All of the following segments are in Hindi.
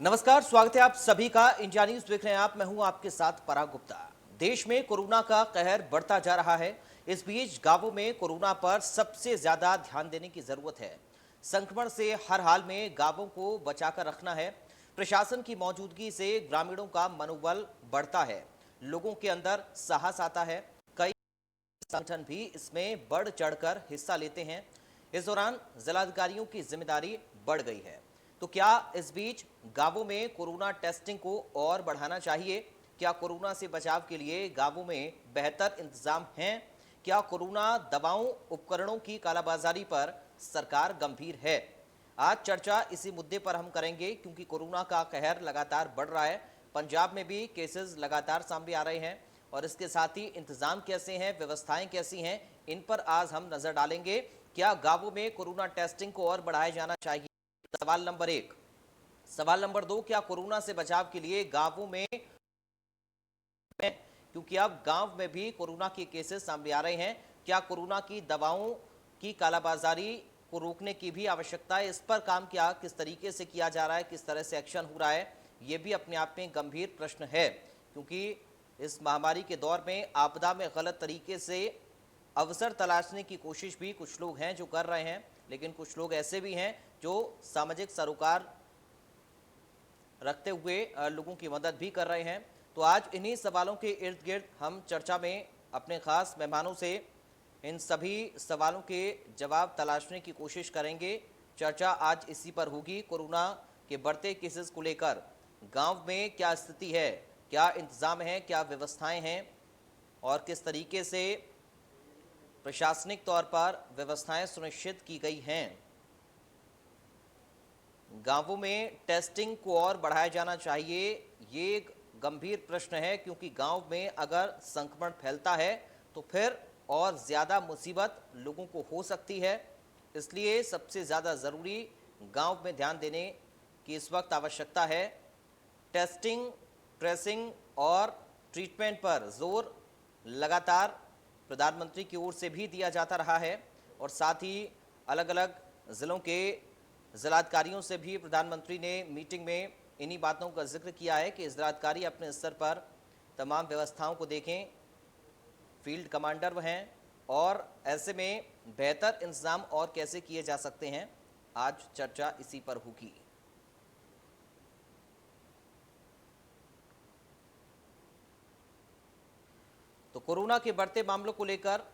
नमस्कार, स्वागत है आप सभी का। इंडिया न्यूज देख रहे हैं आप। मैं हूं आपके साथ पराग गुप्ता। देश में कोरोना का कहर बढ़ता जा रहा है। इस बीच गांवों में कोरोना पर सबसे ज्यादा ध्यान देने की जरूरत है। संक्रमण से हर हाल में गांवों को बचाकर रखना है। प्रशासन की मौजूदगी से ग्रामीणों का मनोबल बढ़ता है, लोगों के अंदर साहस आता है। कई संगठन भी इसमें बढ़ चढ़कर हिस्सा लेते हैं। इस दौरान जिलाधिकारियों की जिम्मेदारी बढ़ गई है। तो क्या इस बीच गांवों में कोरोना टेस्टिंग को और बढ़ाना चाहिए? क्या कोरोना से बचाव के लिए गांवों में बेहतर इंतजाम हैं? क्या कोरोना दवाओं उपकरणों की कालाबाजारी पर सरकार गंभीर है? आज चर्चा इसी मुद्दे पर हम करेंगे, क्योंकि कोरोना का कहर लगातार बढ़ रहा है। पंजाब में भी केसेस लगातार सामने आ रहे हैं और इसके साथ ही इंतजाम कैसे हैं, व्यवस्थाएं कैसी हैं, इन पर आज हम नजर डालेंगे। क्या गांवों में कोरोना टेस्टिंग को और बढ़ाया जाना चाहिए? सवाल नंबर 1। सवाल नंबर 2, क्या कोरोना से बचाव के लिए गांवों में, क्योंकि अब गांव में भी कोरोना के केसेस सामने आ रहे हैं, क्या कोरोना की दवाओं की कालाबाजारी को रोकने की भी आवश्यकता है? इस पर काम क्या किस तरीके से किया जा रहा है, किस तरह से एक्शन हो रहा है, ये भी अपने आप में गंभीर प्रश्न है। क्योंकि इस महामारी के दौर में आपदा में गलत तरीके से अवसर तलाशने की कोशिश भी कुछ लोग हैं जो कर रहे हैं, लेकिन कुछ लोग ऐसे भी हैं जो सामाजिक सरोकार रखते हुए लोगों की मदद भी कर रहे हैं। तो आज इन्हीं सवालों के इर्द गिर्द हम चर्चा में अपने खास मेहमानों से इन सभी सवालों के जवाब तलाशने की कोशिश करेंगे। चर्चा आज इसी पर होगी। कोरोना के बढ़ते केसेस को लेकर गांव में क्या स्थिति है, क्या इंतजाम है, क्या व्यवस्थाएं हैं और किस तरीके से प्रशासनिक तौर पर व्यवस्थाएं सुनिश्चित की गई हैं। गांवों में टेस्टिंग को और बढ़ाया जाना चाहिए, ये एक गंभीर प्रश्न है। क्योंकि गांव में अगर संक्रमण फैलता है तो फिर और ज़्यादा मुसीबत लोगों को हो सकती है। इसलिए सबसे ज़्यादा ज़रूरी गांव में ध्यान देने की इस वक्त आवश्यकता है। टेस्टिंग, ट्रेसिंग और ट्रीटमेंट पर जोर लगातार प्रधानमंत्री की ओर से भी दिया जाता रहा है और साथ ही अलग अलग ज़िलों के जिलाधिकारियों से भी प्रधानमंत्री ने मीटिंग में इन्हीं बातों का जिक्र किया है कि जिलाधिकारी अपने स्तर पर तमाम व्यवस्थाओं को देखें, फील्ड कमांडर वह हैं और ऐसे में बेहतर इंतजाम और कैसे किए जा सकते हैं। आज चर्चा इसी पर होगी। तो कोरोना के बढ़ते मामलों को लेकर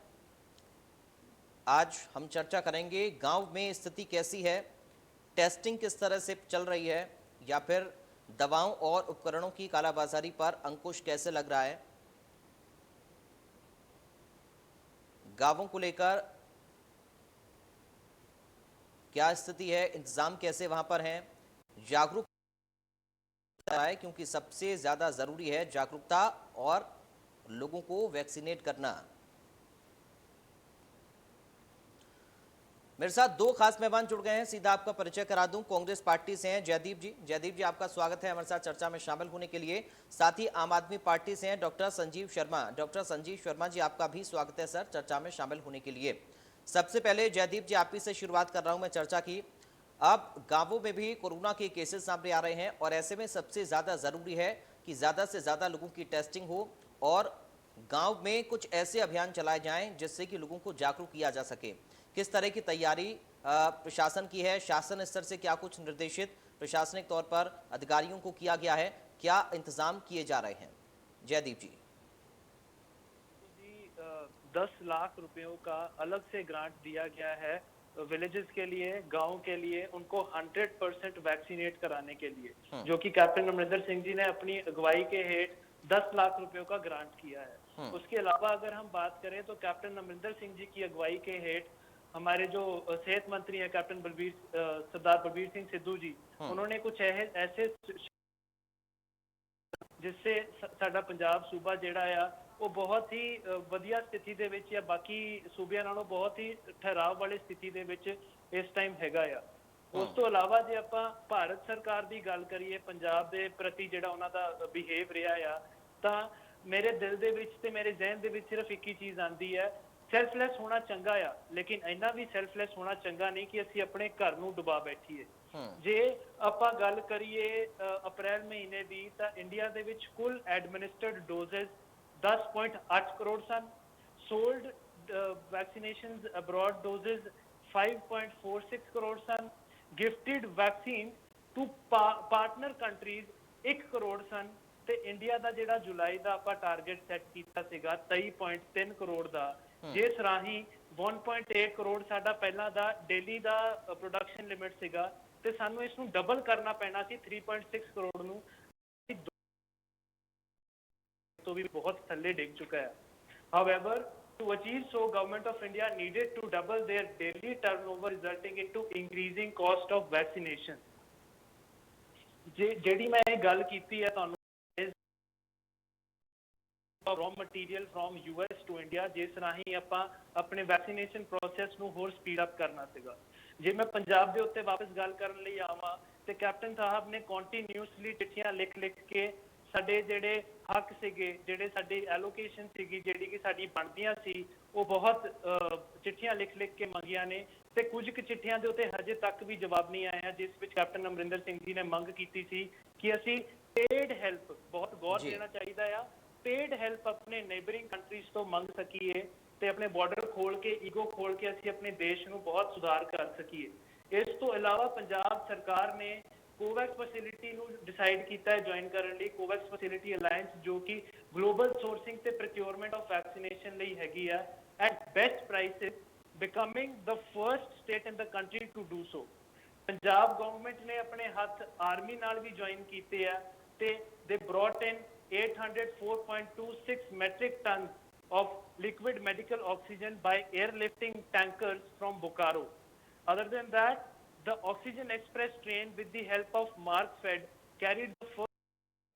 आज हम चर्चा करेंगे। गांव में स्थिति कैसी है, टेस्टिंग किस तरह से चल रही है, या फिर दवाओं और उपकरणों की कालाबाजारी पर अंकुश कैसे लग रहा है। गांवों को लेकर क्या स्थिति है, इंतजाम कैसे वहां पर हैं, जागरूकता है, क्योंकि सबसे ज्यादा जरूरी है जागरूकता और लोगों को वैक्सीनेट करना। मेरे साथ दो खास मेहमान जुड़ गए हैं, सीधा आपका परिचय करा दूं। कांग्रेस पार्टी से हैं जयदीप जी। जयदीप जी, आपका स्वागत है हमारे साथ चर्चा में शामिल होने के लिए। साथ ही आम आदमी पार्टी से हैं डॉक्टर संजीव शर्मा। डॉक्टर संजीव शर्मा जी, आपका भी स्वागत है सर चर्चा में शामिल होने के लिए। सबसे पहले जयदीप जी, आप ही से शुरुआत कर रहा हूं मैं चर्चा की। अब गांवों में भी कोरोना के केसेस सामने आ रहे हैं और ऐसे में सबसे ज्यादा जरूरी है कि ज्यादा से ज्यादा लोगों की टेस्टिंग हो और गांव में कुछ ऐसे अभियान चलाए जाएं जिससे कि लोगों को जागरूक किया जा सके। किस तरह की तैयारी प्रशासन की है? शासन स्तर से क्या कुछ निर्देशित प्रशासनिक तौर पर अधिकारियों को किया गया है? क्या इंतजाम किए जा रहे हैं? जयदीप जी। 10 लाख रुपयों का अलग से ग्रांट दिया गया है विलेजेस के लिए, गांव के लिए, उनको 100% वैक्सीनेट कराने के लिए, जो कि कैप्टन अमरिंदर सिंह जी ने अपनी अगुवाई के हेठ 10 लाख रुपयों का ग्रांट किया है। उसके अलावा अगर हम बात करें तो कैप्टन अमरिंदर सिंह जी की अगुवाई के हेठ हमारे जो सेहत मंत्री हैं कैप्टन सरदार बलबीर सिंह सिद्धू जी, उन्होंने कुछ ऐसे जिससे साडा पंजाब सूबा जिहड़ा आ वो बहुत ही वधिया स्थिति दे विच या बाकी सूबिਆਂ नालों बहुत ही ठहराव वाली स्थिति दे विच इस टाइम हैगा आ। उस तो अलावा जे आपां भारत सरकार दी गल करिए पंजाब दे प्रति जिहड़ा उन्हां दा बिहेव रिहा आ, तां मेरे दिल दे विच ते मेरे जहन दे विच सिर्फ एक ही चीज आंदी है, सेल्फलैस होना चंगा आ, लेकिन इन्ना भी सेल्फलैस होना चंगा नहीं कि असीं अपने घर नूं डुबा बैठीए। ਜੇ ਆਪਾਂ ਗੱਲ ਕਰੀਏ ਅਪ੍ਰੈਲ ਮਹੀਨੇ ਦੀ ਤਾਂ ਇੰਡੀਆ ਦੇ ਵਿੱਚ ਕੁੱਲ ਐਡਮਿਨਿਸਟਰਡ ਡੋਜ਼ਸ 10.8 ਕਰੋੜ ਸਨ, sold vaccinations abroad doses 5.46 crore ਸਨ, gifted vaccine to partner countries 1 crore ਸਨ, ਤੇ ਇੰਡੀਆ ਦਾ ਜਿਹੜਾ ਜੁਲਾਈ ਦਾ ਆਪਾਂ ਟਾਰਗੇਟ ਸੈੱਟ ਕੀਤਾ ਸੀਗਾ 23.3 ਕਰੋੜ ਦਾ, ਜਿਸ ਰਾਹੀਂ 1.8 ਕਰੋੜ ਸਾਡਾ ਪਹਿਲਾਂ ਦਾ ਡੇਲੀ ਦਾ ਪ੍ਰੋਡਕਸ਼ਨ ਲਿਮਿਟ ਸੀਗਾ, ਤੇ ਸਾਨੂੰ ਇਸ ਨੂੰ ਡਬਲ ਕਰਨਾ ਪੈਣਾ ਸੀ 3.6 ਕਰੋੜ ਨੂੰ, तो भी बहुत थल्ले डिग चुका है. However, to achieve so, Government of India needed to double their daily turnover, resulting into increasing cost of vaccination. ਜਿਹੜੀ ਮੈਂ ਇਹ ਗੱਲ ਕੀਤੀ ਹੈ ਤੁਹਾਨੂੰ raw material from US to India, ਜਿਸ ਰਾਹੀਂ ਆਪਾਂ ਆਪਣੇ ਵੈਕਸੀਨੇਸ਼ਨ ਪ੍ਰੋਸੈਸ ਨੂੰ ਹੋਰ ਸਪੀਡ ਅਪ ਕਰਨਾ ਸੀਗਾ. ਜੇ ਮੈਂ ਪੰਜਾਬ ਦੇ ਉੱਤੇ ਵਾਪਸ ਗੱਲ ਕਰਨ ਲਈ ਆਵਾਂ ਤੇ ਕੈਪਟਨ ਸਾਹਿਬ ਨੇ ਕੰਟੀਨਿਊਸਲੀ ਚਿੱਠੀਆਂ ਲਿਖ ਕੇ ਸਾਡੇ ਜਿਹੜੇ ਹੱਕ ਸੀਗੇ, ਜਿਹੜੇ ਸਾਡੀ ਐਲੋਕੇਸ਼ਨ ਸੀਗੀ, ਜਿਹੜੀ ਕਿ ਸਾਡੀ ਬਣਦੀਆਂ ਸੀ, ਉਹ ਬਹੁਤ ਚਿੱਠੀਆਂ ਲਿਖ ਕੇ ਮੰਗੀਆਂ ਨੇ, ਤੇ ਕੁਝ ਕੁ ਚਿੱਠੀਆਂ ਦੇ ਉੱਤੇ ਹਜੇ ਤੱਕ ਵੀ ਜਵਾਬ ਨਹੀਂ ਆਇਆ, ਜਿਸ ਵਿੱਚ ਕੈਪਟਨ ਅਮਰਿੰਦਰ ਸਿੰਘ ਜੀ ਨੇ ਮੰਗ ਕੀਤੀ ਸੀ ਕਿ ਅਸੀਂ ਪੇਡ ਹੈਲਪ, ਬਹੁਤ ਗੌਰ ਦੇਣਾ ਚਾਹੀਦਾ ਆ, ਪੇਡ ਹੈਲਪ ਆਪਣੇ ਨੇਬਰਿੰਗ ਕੰਟਰੀਜ਼ ਤੋਂ ਮੰਗ ਸਕੀਏ ਤੇ ਆਪਣੇ ਬਾਰਡਰ ਖੋਲ ਕੇ, ਈਗੋ ਖੋਲ ਕੇ ਅਸੀਂ ਆਪਣੇ ਦੇਸ਼ ਨੂੰ ਬਹੁਤ ਸੁਧਾਰ ਕਰ ਸਕੀਏ. ਇਸ ਤੋਂ ਇਲਾਵਾ ਪੰਜਾਬ ਸਰਕਾਰ ਨੇ ਕੋਵੈਕਸ ਫੈਸਿਲਿਟੀ ਨੂੰ ਡਿਸਾਈਡ ਕੀਤਾ ਹੈ ਜੁਆਇਨ ਕਰਨ ਲਈ, ਕੋਵੈਕਸ ਫੈਸਿਲਿਟੀ ਅਲਾਈਅੰਸ, ਜੋ ਕਿ ਗਲੋਬਲ ਸੋਰਸਿੰਗ ਤੇ ਪ੍ਰੋਕਿਉਰਮੈਂਟ ਆਫ ਵੈਕਸੀਨੇਸ਼ਨ ਲਈ ਹੈਗੀ ਆ at best prices, becoming the first state in the country to do so. Punjab government ਨੇ ਆਪਣੇ ਹੱਥ ਆਰਮੀ ਨਾਲ ਵੀ ਜੁਆਇਨ ਕੀਤੇ ਆ ਤੇ ਦੇ brought in 804.26 metric tons of liquid medical oxygen by airlifting tankers from Bokaro. Other than that, the Oxygen Express train, with the help of Markfed, carried the first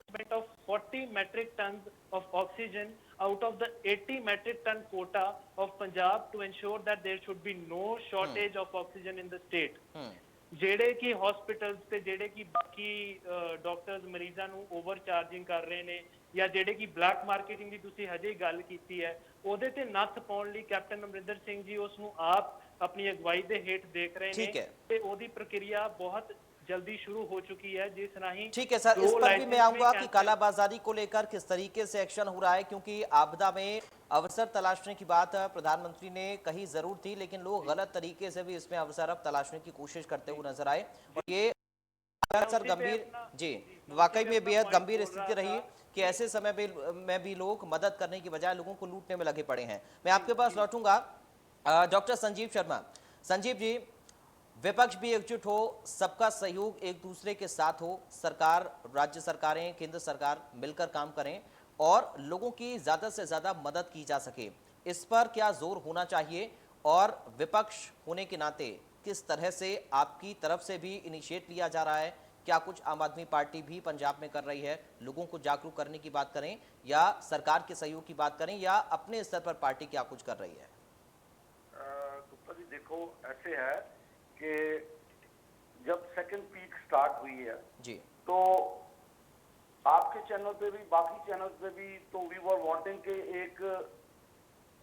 shipment of 40 metric tons of oxygen out of the 80 metric ton quota of Punjab to ensure that there should be no shortage of oxygen in the state. ਜਿਹੜੇ ਕਿ ਹਸਪੀਟਲਸ ਤੇ ਜਿਹੜੇ ਕਿ ਬਾਕੀ ਡਾਕਟਰਸ ਮਰੀਜ਼ਾਂ ਨੂੰ ਓਵਰ ਚਾਰਜਿੰਗ ਕਰ ਰਹੇ ਨੇ, ਜਾਂ ਜਿਹੜੇ ਕਿ ਬਲੈਕ ਮਾਰਕੀਟਿੰਗ ਦੀ ਤੁਸੀਂ ਹਜੇ ਗੱਲ ਕੀਤੀ ਹੈ, ਉਹਦੇ ਤੇ ਨੱਥ ਪਾਉਣ ਲਈ ਕੈਪਟਨ ਅਮਰਿੰਦਰ ਸਿੰਘ ਜੀ ਉਸ ਨੂੰ ਆਪ अपनी अगुवाई के हेठ देख रहे हैं ते ओदी प्रक्रिया बहुत जल्दी शुरू हो चुकी है, जिस राही ठीक है सर, इस पर भी मैं आऊंगा कि कालाबाजारी को लेकर किस तरीके से एक्शन हो रहा है, क्योंकि आपदा में अवसर तलाशने की बात प्रधानमंत्री ने कही जरूर थी, लेकिन लोग गलत तरीके से भी इसमें अवसर अब तलाशने की कोशिश करते हुए नजर आए, और ये सर गंभीर, जी वाकई में बेहद गंभीर स्थिति रही कि ऐसे समय में भी लोग मदद करने की बजाय लोगों को लूटने में लगे पड़े हैं. मैं आपके पास लौटूंगा. डॉक्टर संजीव शर्मा. संजीव जी, विपक्ष भी एकजुट हो, सबका सहयोग एक दूसरे के साथ हो, सरकार, राज्य सरकारें, केंद्र सरकार मिलकर काम करें और लोगों की ज़्यादा से ज़्यादा मदद की जा सके, इस पर क्या जोर होना चाहिए, और विपक्ष होने के नाते किस तरह से आपकी तरफ से भी इनिशिएट लिया जा रहा है? क्या कुछ आम आदमी पार्टी भी पंजाब में कर रही है, लोगों को जागरूक करने की बात करें, या सरकार के सहयोग की बात करें, या अपने स्तर पर पार्टी क्या कुछ कर रही है? जी देखो, ऐसे है कि जब सेकंड पीक स्टार्ट हुई है जी, तो आपके चैनल पे भी, बाकी चैनल पे भी, तो वी वर वांटिंग के एक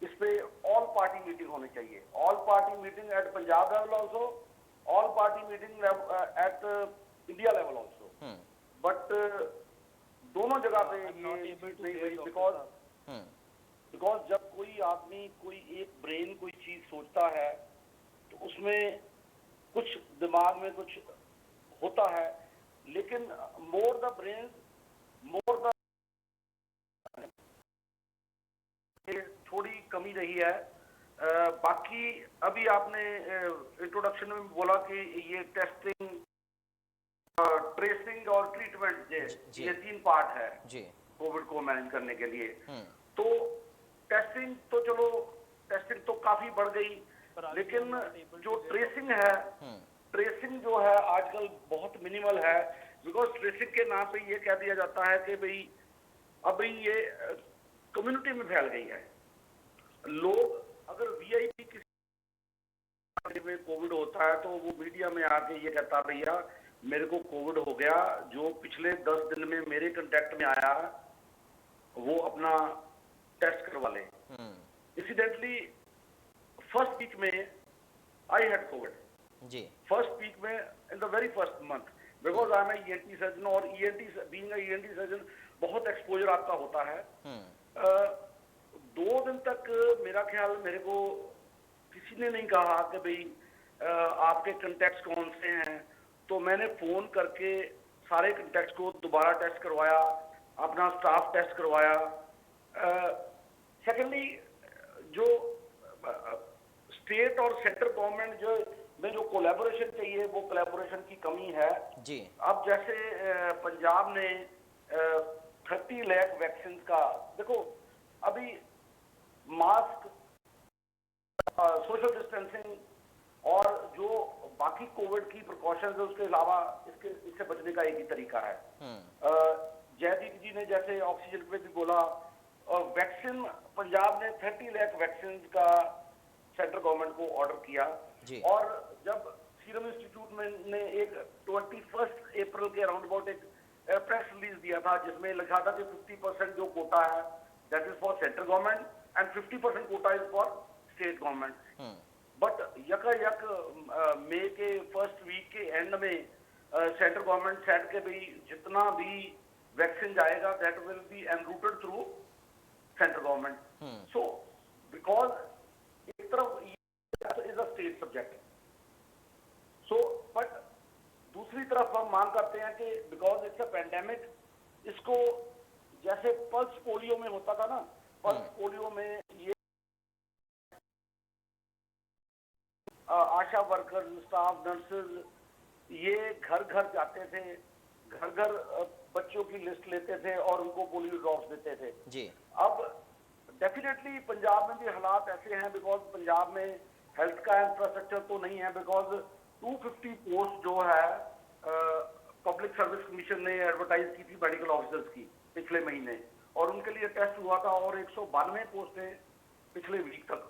इस पे ऑल पार्टी मीटिंग होनी चाहिए, all party meeting at Punjab level also, all party meeting at India level also, but दोनों जगह पे ये बिकॉज जब कोई आदमी कोई एक ब्रेन कोई चीज सोचता है तो उसमें कुछ दिमाग में कुछ होता है, लेकिन more the brain more the थोड़ी कमी रही है. बाकी अभी आपने इंट्रोडक्शन में बोला कि ये टेस्टिंग, ट्रेसिंग और ट्रीटमेंट ये 3 पार्ट है कोविड को मैनेज करने के लिए. तो टेस्टिंग तो चलो, टेस्टिंग तो काफी बढ़ गई, लेकिन जो ट्रेसिंग है, ट्रेसिंग जो है आजकल बहुत मिनिमल है, बिकॉज ट्रेसिंग के नाम पे ये कह दिया जाता है कि भाई अभी ये कम्युनिटी में फैल गई है. लोग अगर वीआईपी किसी में कोविड होता है तो वो मीडिया में आके ये कहता भैया मेरे को कोविड हो गया, जो पिछले 10 दिन में मेरे कांटेक्ट में आया वो अपना टेस्ट करवा ले. इंसिडेंटली फर्स्ट वीक में आई हैड कोविड, जी फर्स्ट वीक में, in the very first month, because I am ENT surgeon, और ENT being a ENT surgeon बहुत एक्सपोजर आपका होता है। 2 दिन तक मेरा ख्याल, मेरे को किसी ने नहीं कहा कि भाई आपके कंटेक्ट्स कौन से हैं, तो मैंने फोन करके सारे कंटेक्ट्स को दोबारा टेस्ट करवाया, अपना स्टाफ टेस्ट करवाया। सेकेंडली, जो स्टेट और सेंट्रल गवर्नमेंट जो में जो कोलैबोरेशन चाहिए, वो कोलैबोरेशन की कमी है जी। अब जैसे पंजाब ने 30 लाख वैक्सीन का, देखो अभी मास्क, सोशल डिस्टेंसिंग और जो बाकी कोविड की प्रिकॉशंस है, उसके अलावा इससे बचने का एक ही तरीका है। जयदीप जी ने जैसे ऑक्सीजन पे भी बोला, और वैक्सीन पंजाब ने 30 लाख वैक्सीन का सेंट्रल गवर्नमेंट को ऑर्डर किया जी। और जब सीरम इंस्टीट्यूट में ने एक 21 अप्रैल के अराउंड अबाउट एक प्रेस रिलीज दिया था, जिसमें लिखा था कि 50% जो कोटा है that is for central government and 50% quota is for state government. But यकायक मई के फर्स्ट वीक के एंड में सेंट्रल गवर्नमेंट सेट के भी जितना भी वैक्सीन जाएगा that will be enrouted through central government. So because एक तरफ is a state subject, so but दूसरी तरफ हम मांग करते हैं कि बिकॉज इट्स अ पेंडेमिक, इसको जैसे पल्स पोलियो में होता था ना, पल्स पोलियो में ये आशा वर्कर, स्टाफ, नर्सेज ये घर घर जाते थे, घर घर बच्चों की लिस्ट लेते थे और उनको पोलियो ड्रॉप्स देते थे जी। अब डेफिनेटली पंजाब में भी हालात ऐसे हैं, बिकॉज पंजाब में हेल्थ का इंफ्रास्ट्रक्चर तो नहीं है, बिकॉज 250 पोस्ट जो है पब्लिक सर्विस कमीशन ने एडवर्टाइज की थी मेडिकल ऑफिसर्स की पिछले महीने, और उनके लिए टेस्ट हुआ था और 192 पोस्टें पिछले वीक तक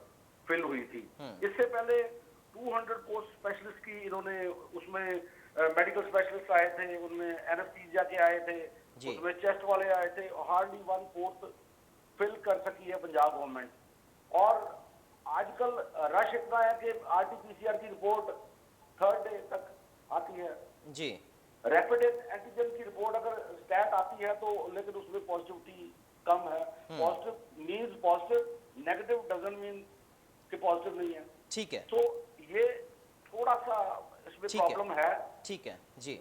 फिल हुई थी। इससे पहले 200 पोस्ट स्पेशलिस्ट की इन्होंने, उसमें मेडिकल स्पेशलिस्ट आए थे, उनमें एनेस्थीसिया के आए थे, उसमें चेस्ट वाले आए थे, हार्डली 1/4 फिल कर सकी है पंजाब गवर्नमेंट। और आजकल रश इतना है कि आरटीपीसीआर की रिपोर्ट 3rd डे तक आती है जी। रैपिड एंटीजन की रिपोर्ट अगर स्टैट आती है तो, लेकिन उसमें पॉजिटिविटी कम है। Positive means positive, negative doesn't mean कि पॉजिटिव नहीं है। ठीक है, तो ये थोड़ा सा इसमें प्रॉब्लम है। ठीक है जी।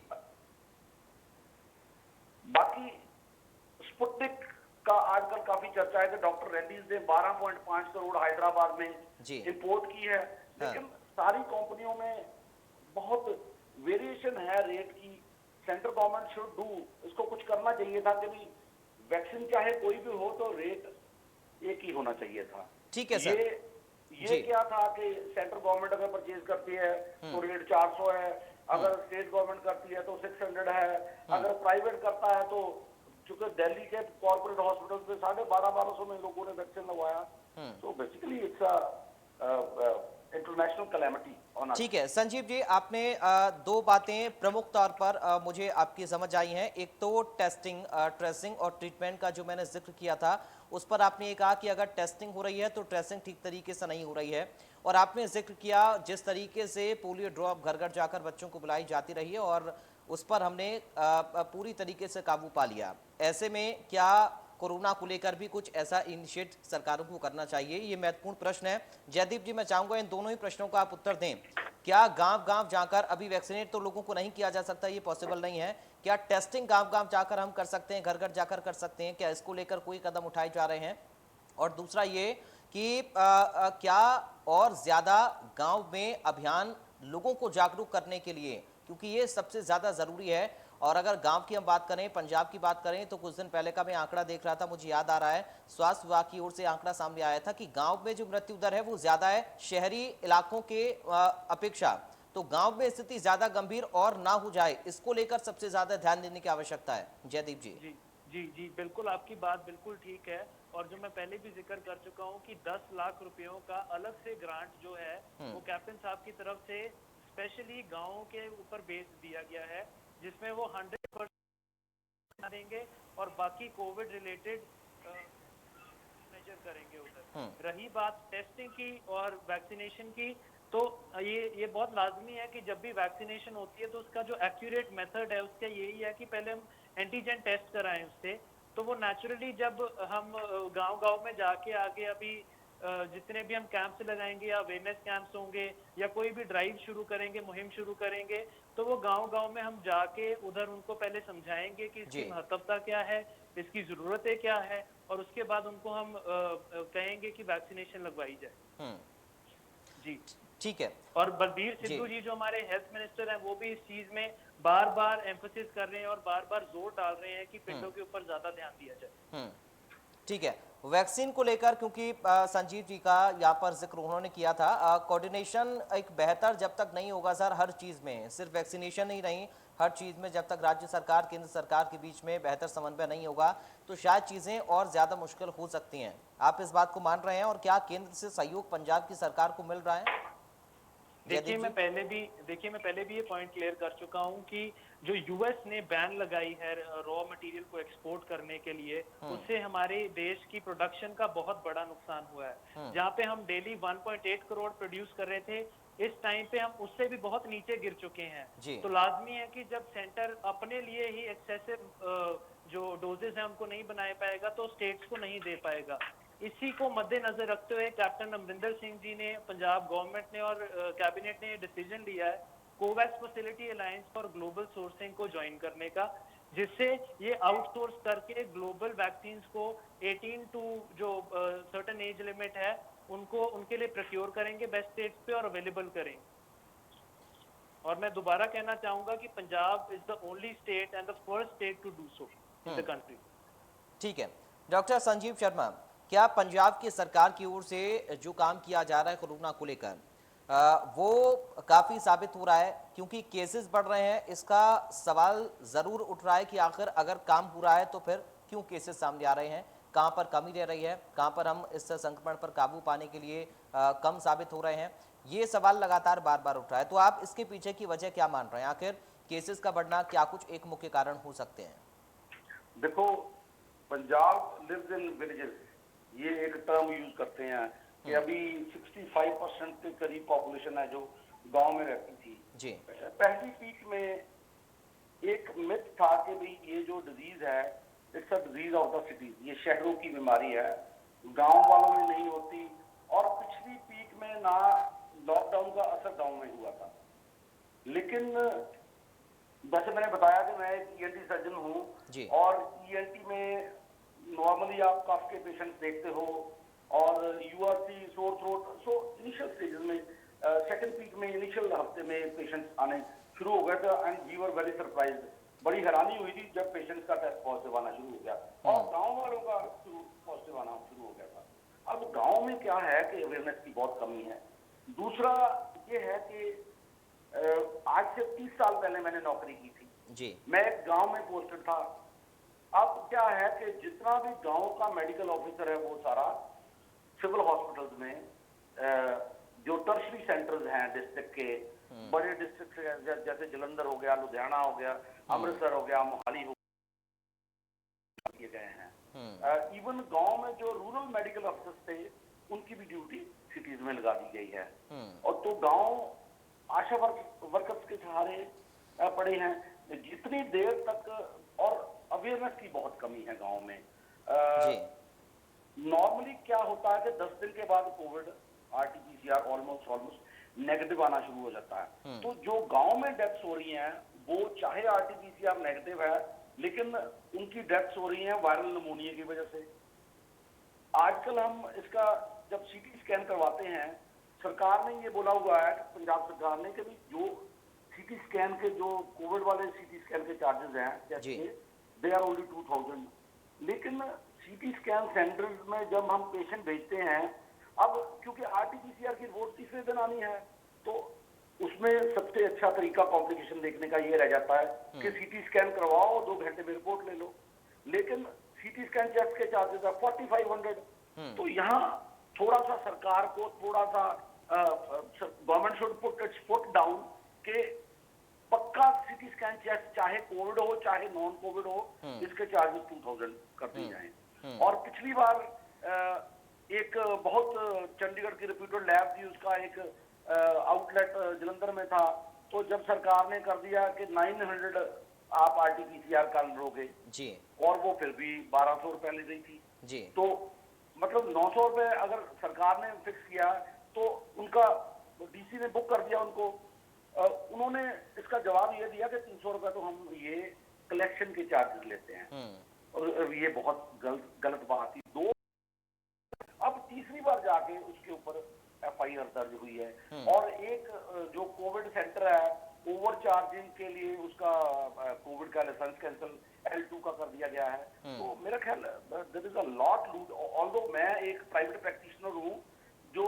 बाकी स्पुतनिक का आजकल काफी चर्चा है कि डॉक्टर रेड्डीज ने 12.5 करोड़ हैदराबाद में इंपोर्ट की है, लेकिन सारी कंपनियों में बहुत वेरिएशन है रेट की। सेंट्रल गवर्नमेंट शुड डू, इसको कुछ करना चाहिए था कि भी वैक्सीन चाहे कोई भी हो तो रेट एक ही होना चाहिए था। ठीक है सर। ये क्या था कि सेंट्रल गवर्नमेंट अगर परचेज करती है तो रेट 400 है, अगर स्टेट गवर्नमेंट करती है तो 600 है, अगर प्राइवेट करता है तो, चूंकि दिल्ली के कॉर्पोरेट हॉस्पिटल पे 1250 में लोगों ने वैक्सीन लगवाया, तो बेसिकली इट्स इंटरनेशनल कैलेमिटी। ठीक है संजीव जी, आपने 2 बातें प्रमुख तौर पर मुझे आपकी समझ आई हैं। एक तो टेस्टिंग, ट्रेसिंग और ट्रीटमेंट का जो मैंने जिक्र किया था, उस पर आपने ये कहा कि अगर टेस्टिंग हो रही है तो ट्रेसिंग ठीक तरीके से नहीं हो रही है, और आपने जिक्र किया जिस तरीके से पोलियो ड्रॉप घर घर जाकर बच्चों को बुलाई जाती रही है और उस पर हमने पूरी तरीके से काबू पा लिया। ऐसे में क्या कोरोना को लेकर भी कुछ ऐसा इनिशिएट सरकारों को करना चाहिए? ये महत्वपूर्ण प्रश्न है। जयदीप जी, मैं चाहूंगा इन दोनों ही प्रश्नों का आप उत्तर दें। क्या गांव-गांव जाकर, अभी वैक्सीनेट तो लोगों को नहीं किया जा सकता, ये पॉसिबल नहीं है, क्या टेस्टिंग गांव-गांव जाकर हम कर सकते हैं, घर-घर जाकर कर सकते हैं? क्या इसको लेकर कोई कदम उठाए जा रहे हैं? और दूसरा ये कि क्या और ज्यादा गांव में अभियान लोगों को जागरूक करने के लिए, क्योंकि ये सबसे ज्यादा जरूरी है। और अगर गांव की हम बात करें, पंजाब की बात करें, तो कुछ दिन पहले का मैं आंकड़ा देख रहा था, मुझे याद आ रहा है, स्वास्थ्य विभाग की ओर से आंकड़ा सामने आया था कि गांव में जो मृत्यु दर है वो ज्यादा है शहरी इलाकों के अपेक्षा। तो गांव में स्थिति ज्यादा गंभीर और ना हो जाए, इसको लेकर सबसे ज्यादा ध्यान देने की आवश्यकता है। जयदीप जी। जी जी जी, बिल्कुल आपकी बात बिल्कुल ठीक है। और जो मैं पहले भी जिक्र कर चुका हूँ कि 10 लाख रुपयों का अलग से ग्रांट जो है वो कैप्टन साहब की तरफ से स्पेशली गाँव के ऊपर बेस दिया गया है, जिसमें वो 100% देंगे और बाकी कोविड रिलेटेड मेजर करेंगे उधर। रही बात टेस्टिंग की और वैक्सीनेशन की, तो ये बहुत लाजमी है कि जब भी वैक्सीनेशन होती है तो उसका जो एक्यूरेट मेथड है उसका यही है कि पहले हम एंटीजन टेस्ट कराएं उससे। तो वो नेचुरली जब हम गांव-गांव में जाके आगे अभी जितने भी हम कैंप्स लगाएंगे या अवेयरनेस कैंप्स होंगे या कोई भी ड्राइव शुरू करेंगे, मुहिम शुरू करेंगे, तो वो गांव-गांव में हम जाके उधर उनको पहले समझाएंगे कि इसकी महत्वता क्या है, इसकी जरूरतें क्या है, और उसके बाद उनको हम कहेंगे कि वैक्सीनेशन लगवाई जाए। जी ठीक है। और बलबीर सिद्धू जी जो हमारे हेल्थ मिनिस्टर हैं वो भी इस चीज में बार बार एम्फोसिस कर रहे हैं और बार बार जोर डाल रहे हैं कि पिंडों के ऊपर ज्यादा ध्यान दिया जाए। ठीक है। वैक्सीन को लेकर क्योंकि संजीव जी का यहाँ पर जिक्र उन्होंने किया था, कोऑर्डिनेशन एक बेहतर जब तक नहीं होगा सर, हर चीज में, सिर्फ वैक्सीनेशन ही नहीं, हर चीज में जब तक राज्य सरकार केंद्र सरकार के बीच में बेहतर समन्वय नहीं होगा तो शायद चीजें और ज्यादा मुश्किल हो सकती हैं। आप इस बात को मान रहे हैं और क्या केंद्र से सहयोग पंजाब की सरकार को मिल रहा है? देखिए मैं पहले भी ये पॉइंट क्लियर कर चुका हूं कि जो यूएस ने बैन लगाई है रॉ मटेरियल को एक्सपोर्ट करने के लिए, उससे हमारे देश की प्रोडक्शन का बहुत बड़ा नुकसान हुआ है। जहां पे हम डेली 1.8 करोड़ प्रोड्यूस कर रहे थे, इस टाइम पे हम उससे भी बहुत नीचे गिर चुके हैं। तो लाजमी है कि जब सेंटर अपने लिए ही एक्सेसिव जो डोजेज है उनको नहीं बनाए पाएगा तो स्टेट्स को नहीं दे पाएगा। इसी को मद्देनजर रखते हुए कैप्टन अमरिंदर सिंह जी ने, पंजाब गवर्नमेंट ने और कैबिनेट ने ये डिसीजन लिया है Covax facility alliance for global sourcing को ज्वाइन करने का, जिससे ये आउटसोर्स करके ग्लोबल वैक्सीन को 18 टू जो सर्टेन एज लिमिट है उनको उनके लिए प्रोक्योर करेंगे बेस्ट स्टेट्स पे और अवेलेबल करेंगे। और मैं दोबारा कहना चाहूंगा कि Punjab is the only state and the first state to do so in the country. ठीक है। डॉक्टर संजीव शर्मा, क्या पंजाब की सरकार की ओर से जो काम किया जा रहा है कोरोना को लेकर वो काफी साबित हो रहा है? क्योंकि केसेस बढ़ रहे हैं, इसका सवाल जरूर उठ रहा है कि आखिर अगर काम हो रहा है तो फिर क्यों केसेस सामने आ रहे हैं, कहां पर कमी रह रही है, कहां पर हम इस संक्रमण पर काबू पाने के लिए कम साबित हो रहे हैं, ये सवाल लगातार बार बार उठ रहा है। तो आप इसके पीछे की वजह क्या मान रहे हैं? आखिर केसेस का बढ़ना क्या कुछ एक मुख्य कारण हो सकते हैं? देखो, पंजाब लिव्स इन विलेजेस, ये एक टर्म यूज करते हैं कि अभी 65% के करीब पॉपुलेशन है जो गांव में रहती थी। जी। पहली पीक में एक मिथ था कि भाई ये जो डिजीज है it's a disease of the cities, ये शहरों की बीमारी है, गांव वालों में नहीं होती। और पिछली पीक में ना लॉकडाउन का असर गांव में हुआ था, लेकिन जैसे मैंने बताया कि मैं एक ईएनटी सर्जन हूँ और ईएनटी में नॉर्मली आप कफ के पेशेंट देखते हो और URC, sore throat, so initial stages में सेकंड पीक में इनिशियल हफ्ते में पेशेंट्स आने शुरू हो गए थे and we were very surprised. बड़ी हैरानी हुई थी जब पेशेंट्स का टेस्ट पॉजिटिव आना शुरू हो गया और गांव वालों का पॉजिटिव आना शुरू हो गया था। अब गांव में क्या है कि अवेयरनेस की बहुत कमी है। दूसरा ये है कि आज से 30 साल पहले मैंने नौकरी की थी जी। मैं एक गांव में पोस्टेड था। अब क्या है कि जितना भी गांव का मेडिकल ऑफिसर है वो सारा सिविल हॉस्पिटल्स में जो टर्शरी सेंटर्स हैं डिस्ट्रिक्ट के, बड़े डिस्ट्रिक्ट जैसे जलंधर हो गया, लुधियाना हो गया, अमृतसर हो गया, मोहाली हो किए गए हैं। इवन गांव में जो रूरल मेडिकल ऑफिसर्स थे उनकी भी ड्यूटी सिटीज में लगा दी गई है। और तो गांव आशा वर्कर्स के सहारे पड़े हैं। जितनी देर तक, और अवेयरनेस की बहुत कमी है गांव में। नॉर्मली क्या होता है कि 10 दिन के बाद कोविड आरटीपीसीआर ऑलमोस्ट नेगेटिव आना शुरू हो जाता है। तो जो गांव में डेथ्स हो रही हैं वो चाहे आरटीपीसीआर नेगेटिव है लेकिन उनकी डेथ्स हो रही हैं वायरल निमोनिया की वजह से। आजकल हम इसका जब सीटी स्कैन करवाते हैं, सरकार ने ये बोला हुआ है, पंजाब सरकार ने, कि जो सीटी स्कैन के जो कोविड वाले सीटी स्कैन के चार्जेस हैं दे आर ओनली 2000, लेकिन सीटी स्कैन सेंटर में जब हम पेशेंट भेजते हैं, अब क्योंकि आरटीपीसीआर की रिपोर्ट तीसरे दिन आनी है तो उसमें सबसे अच्छा तरीका कॉम्प्लिकेशन देखने का ये रह जाता है कि सीटी स्कैन करवाओ, 2 घंटे में रिपोर्ट ले लो। लेकिन सीटी स्कैन टेस्ट के चार्जेस है 4500। तो यहाँ थोड़ा सा सरकार को थोड़ा सा government should put it's foot down के पक्का सीटी स्कैन टेस्ट चाहे कोविड हो चाहे नॉन कोविड हो, इसके चार्जेस 2000 कर दिए जाए। और पिछली बार एक बहुत चंडीगढ़ की रिप्यूटेड लैब थी, उसका एक आउटलेट जलंधर में था, तो जब सरकार ने कर दिया कि 900 आप RT-PCR कर लोगे जी, और वो फिर भी 1200 रुपए ले रही थी। जी, तो मतलब 900 रुपए अगर सरकार ने फिक्स किया तो उनका DC ने बुक कर दिया उनको। उन्होंने इसका जवाब ये दिया कि 300 रुपए तो हम ये कलेक्शन के चार्जेस लेते हैं, और ये बहुत गलत बात थी। दो, अब तीसरी बार जाके उसके ऊपर FIR दर्ज हुई है, और एक जो कोविड सेंटर है ओवर चार्जिंग के लिए उसका कोविड का लाइसेंस कैंसिल L2 का कर दिया गया है। तो मेरा ख्याल देयर इज अ लॉट लूट, ऑल्दो मैं एक प्राइवेट प्रैक्टिशनर हूँ, जो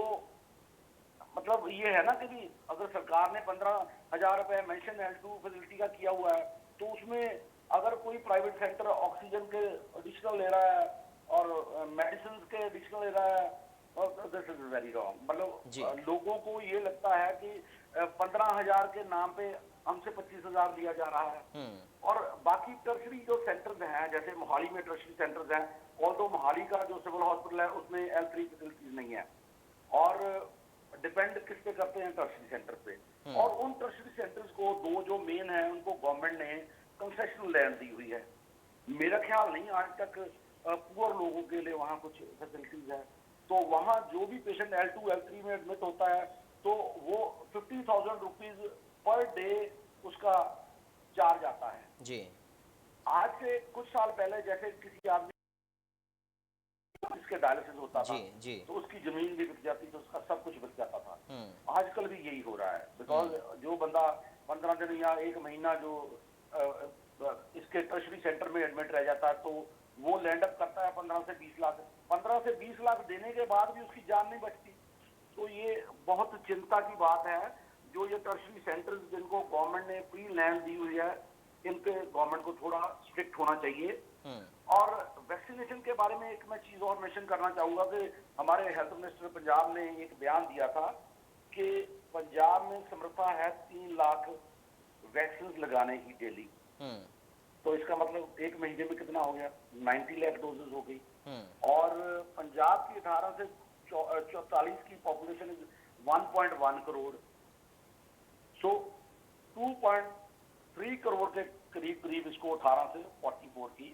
मतलब ये है ना कि भी अगर सरकार ने 15,000 रुपए मेंशन L2 फैसिलिटी का किया हुआ है, तो उसमें अगर कोई प्राइवेट सेक्टर ऑक्सीजन के एडिशनल ले रहा है और मेडिसिन के एडिशनल ले रहा है, और दिस इज वेरी रॉन्ग। मतलब लोगों को ये लगता है कि 15,000 के नाम पे हमसे 25,000 लिया जा रहा है। और बाकी टर्शरी जो सेंटर्स हैं, जैसे मोहाली में टर्शरी सेंटर्स हैं, ऑल्दो मोहाली का जो सिविल हॉस्पिटल है उसमें L3 फैसिलिटीज नहीं है, और डिपेंड किस पे करते हैं, टर्शरी सेंटर पे। और उन टर्शरी सेंटर्स को दो जो मेन है उनको गवर्नमेंट ने कंसेशनल लैंड दी हुई है। मेरा ख्याल नहीं आज तक पुअर लोगों के लिए वहाँ कुछ फैसिलिटीज है। तो वहाँ जो भी पेशेंट L2 L3 में एडमिट होता है तो वो 50,000 रुपीज पर डे उसका चार्ज आता है। जी, आज से कुछ साल पहले जैसे किसी आदमी इसके डायलिसिस होता था, जी, तो उसकी जमीन भी बिक जाती, तो उसका सब कुछ बिक जाता था। आजकल भी यही हो रहा है, बिकॉज जो बंदा 15 दिन या 1 महीना जो इसके टर्शरी सेंटर में एडमिट रह जाता है, तो वो लैंड अप करता है 15 से 20 लाख। 15 से 20 लाख देने के बाद भी उसकी जान नहीं बचती। तो ये बहुत चिंता की बात है। जो ये टर्शरी सेंटर्स जिनको गवर्नमेंट ने फ्री लैंड दी हुई है, इन पे गवर्नमेंट को थोड़ा स्ट्रिक्ट होना चाहिए। और वैक्सीनेशन के बारे में एक मैं चीज और मेंशन करना चाहूंगा कि हमारे हेल्थ मिनिस्टर पंजाब ने एक बयान दिया था कि पंजाब में समर्था है 3 लाख वैक्सीन लगाने की डेली। तो इसका मतलब 1 महीने में कितना हो गया, 90 लाख डोजेस हो गई। और पंजाब की 18 से 44 की पॉपुलेशन इज 1.1 करोड़। सो 2.3 करोड़ के करीब इसको 18 से 44 की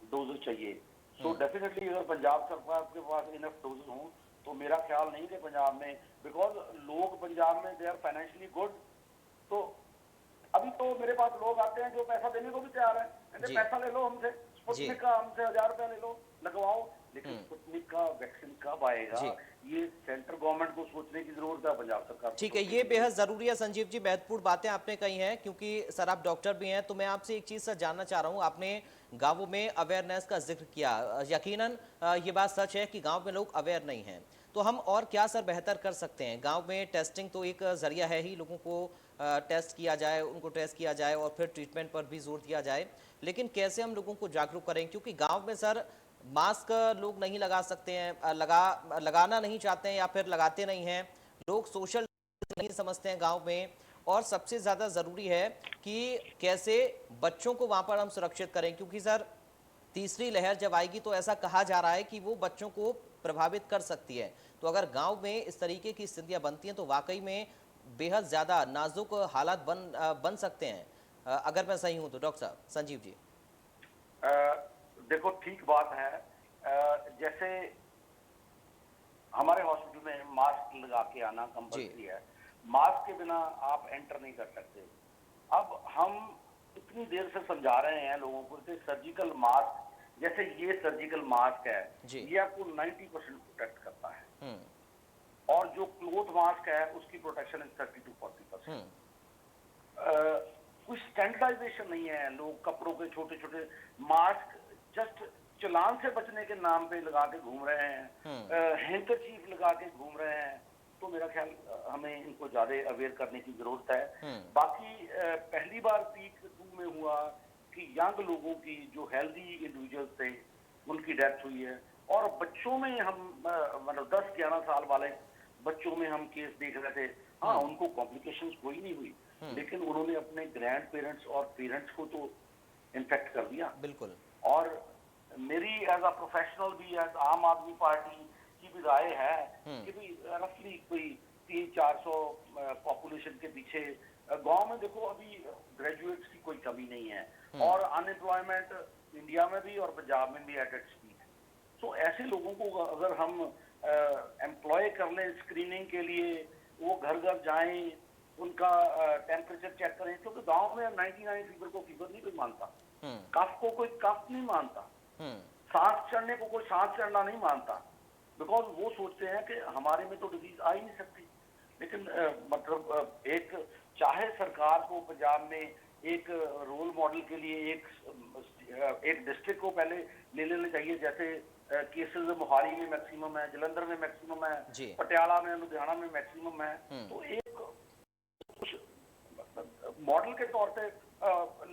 डोजेस चाहिए। सो डेफिनेटली अगर पंजाब सरकार के पास इनफ डोजेस हों तो मेरा ख्याल नहीं कि पंजाब में, बिकॉज लोग पंजाब में दे आर फाइनेंशियली गुड। तो अभी तो मेरे पास लोग आते हैं जो पैसा देने को भी तैयार है, कहते पैसा ले लो हमसे, स्पुतनिक का हमसे 1000 रुपया ले लो, लगवाओ। लेकिन स्पुतनिक का वैक्सीन कब आएगा, ये सेंट्रल गवर्नमेंट को सोचने की जरूरत है, पंजाब सरकार। ठीक है, ये बेहद जरूरी है संजीव जी, महत्वपूर्ण बातें आपने कही हैं, क्योंकि सर आप डॉक्टर भी हैं, तो मैं आपसे एक चीज सर जानना चाह रहा हूं। आपने गांवों में अवेयरनेस का जिक्र किया, यकीनन ये बात सच है कि गांव में लोग अवेयर नहीं हैं, तो हम और क्या सर बेहतर कर सकते हैं? गांव में टेस्टिंग तो एक जरिया है ही, लोगों को टेस्ट किया जाए, उनको टेस्ट किया जाए और फिर ट्रीटमेंट पर भी जोर दिया जाए, लेकिन कैसे हम लोगों को जागरूक करें? क्योंकि गांव में सर मास्क लोग नहीं लगा सकते हैं, लगाना नहीं चाहते हैं या फिर लगाते नहीं हैं, लोग सोशल नहीं समझते हैं गांव में। और सबसे ज्यादा जरूरी है कि कैसे बच्चों को वहां पर हम सुरक्षित करें, क्योंकि सर तीसरी लहर जब आएगी तो ऐसा कहा जा रहा है कि वो बच्चों को प्रभावित कर सकती है। तो अगर गांव में इस तरीके की स्थितियां बनती हैं तो वाकई में बेहद ज्यादा नाजुक हालात बन सकते हैं, अगर मैं सही हूं तो। डॉक्टर साहब, संजीव जी। देखो ठीक बात है, जैसे हमारे हॉस्पिटल में मास्क लगा के आना कंपल्सरी है, मास्क के बिना आप एंटर नहीं कर सकते। अब हम इतनी देर से समझा रहे हैं लोगों को कि सर्जिकल मास्क, जैसे ये सर्जिकल मास्क है, ये आपको 90% प्रोटेक्ट करता है, और जो क्लोथ मास्क है उसकी प्रोटेक्शन इज 30 to 40%। कुछ स्टैंडर्डाइजेशन नहीं है, लोग कपड़ों के छोटे छोटे मास्क जस्ट चलान से बचने के नाम पे लगा के घूम रहे हैं, हैंकरचीफ लगा के घूम रहे हैं। तो मेरा ख्याल हमें इनको ज्यादा अवेयर करने की जरूरत है। बाकी पहली बार पीक 2 में हुआ कि यंग लोगों की जो हेल्दी इंडिविजुअल्स थे उनकी डेथ हुई है, और बच्चों में हम मतलब 10-11 साल वाले बच्चों में हम केस देख रहे थे। हाँ, उनको कॉम्प्लिकेशंस कोई नहीं हुई, लेकिन उन्होंने अपने ग्रैंड पेरेंट्स और पेरेंट्स को तो इन्फेक्ट कर दिया। बिल्कुल। और मेरी एज अ प्रोफेशनल भी, एज आम आदमी पार्टी की भी राय है कि भी रफली कोई 300-400 पॉपुलेशन के पीछे। गांव में देखो अभी ग्रेजुएट्स की कोई कमी नहीं है और अनएम्प्लॉयमेंट इंडिया में भी और पंजाब में भी एट इट्स पीक। तो ऐसे लोगों को अगर हम एम्प्लॉय कर लें स्क्रीनिंग के लिए, वो घर घर जाएं, उनका टेम्परेचर चेक करें, क्योंकि गांव में 99 फीवर को फीवर नहीं कोई मानता, कफ को कोई कफ नहीं मानता, सांस चढ़ने को कोई सांस चढ़ना नहीं मानता, बिकॉज वो सोचते हैं कि हमारे में तो डिजीज आ ही नहीं सकती। लेकिन मतलब एक चाहे सरकार को पंजाब में एक रोल मॉडल के लिए एक डिस्ट्रिक्ट को पहले ले लेना चाहिए, जैसे केसेस मोहाली में मैक्सिमम है, जलंधर में मैक्सिमम है, पटियाला में, लुधियाना में मैक्सिमम है, तो एक कुछ मॉडल के तौर पे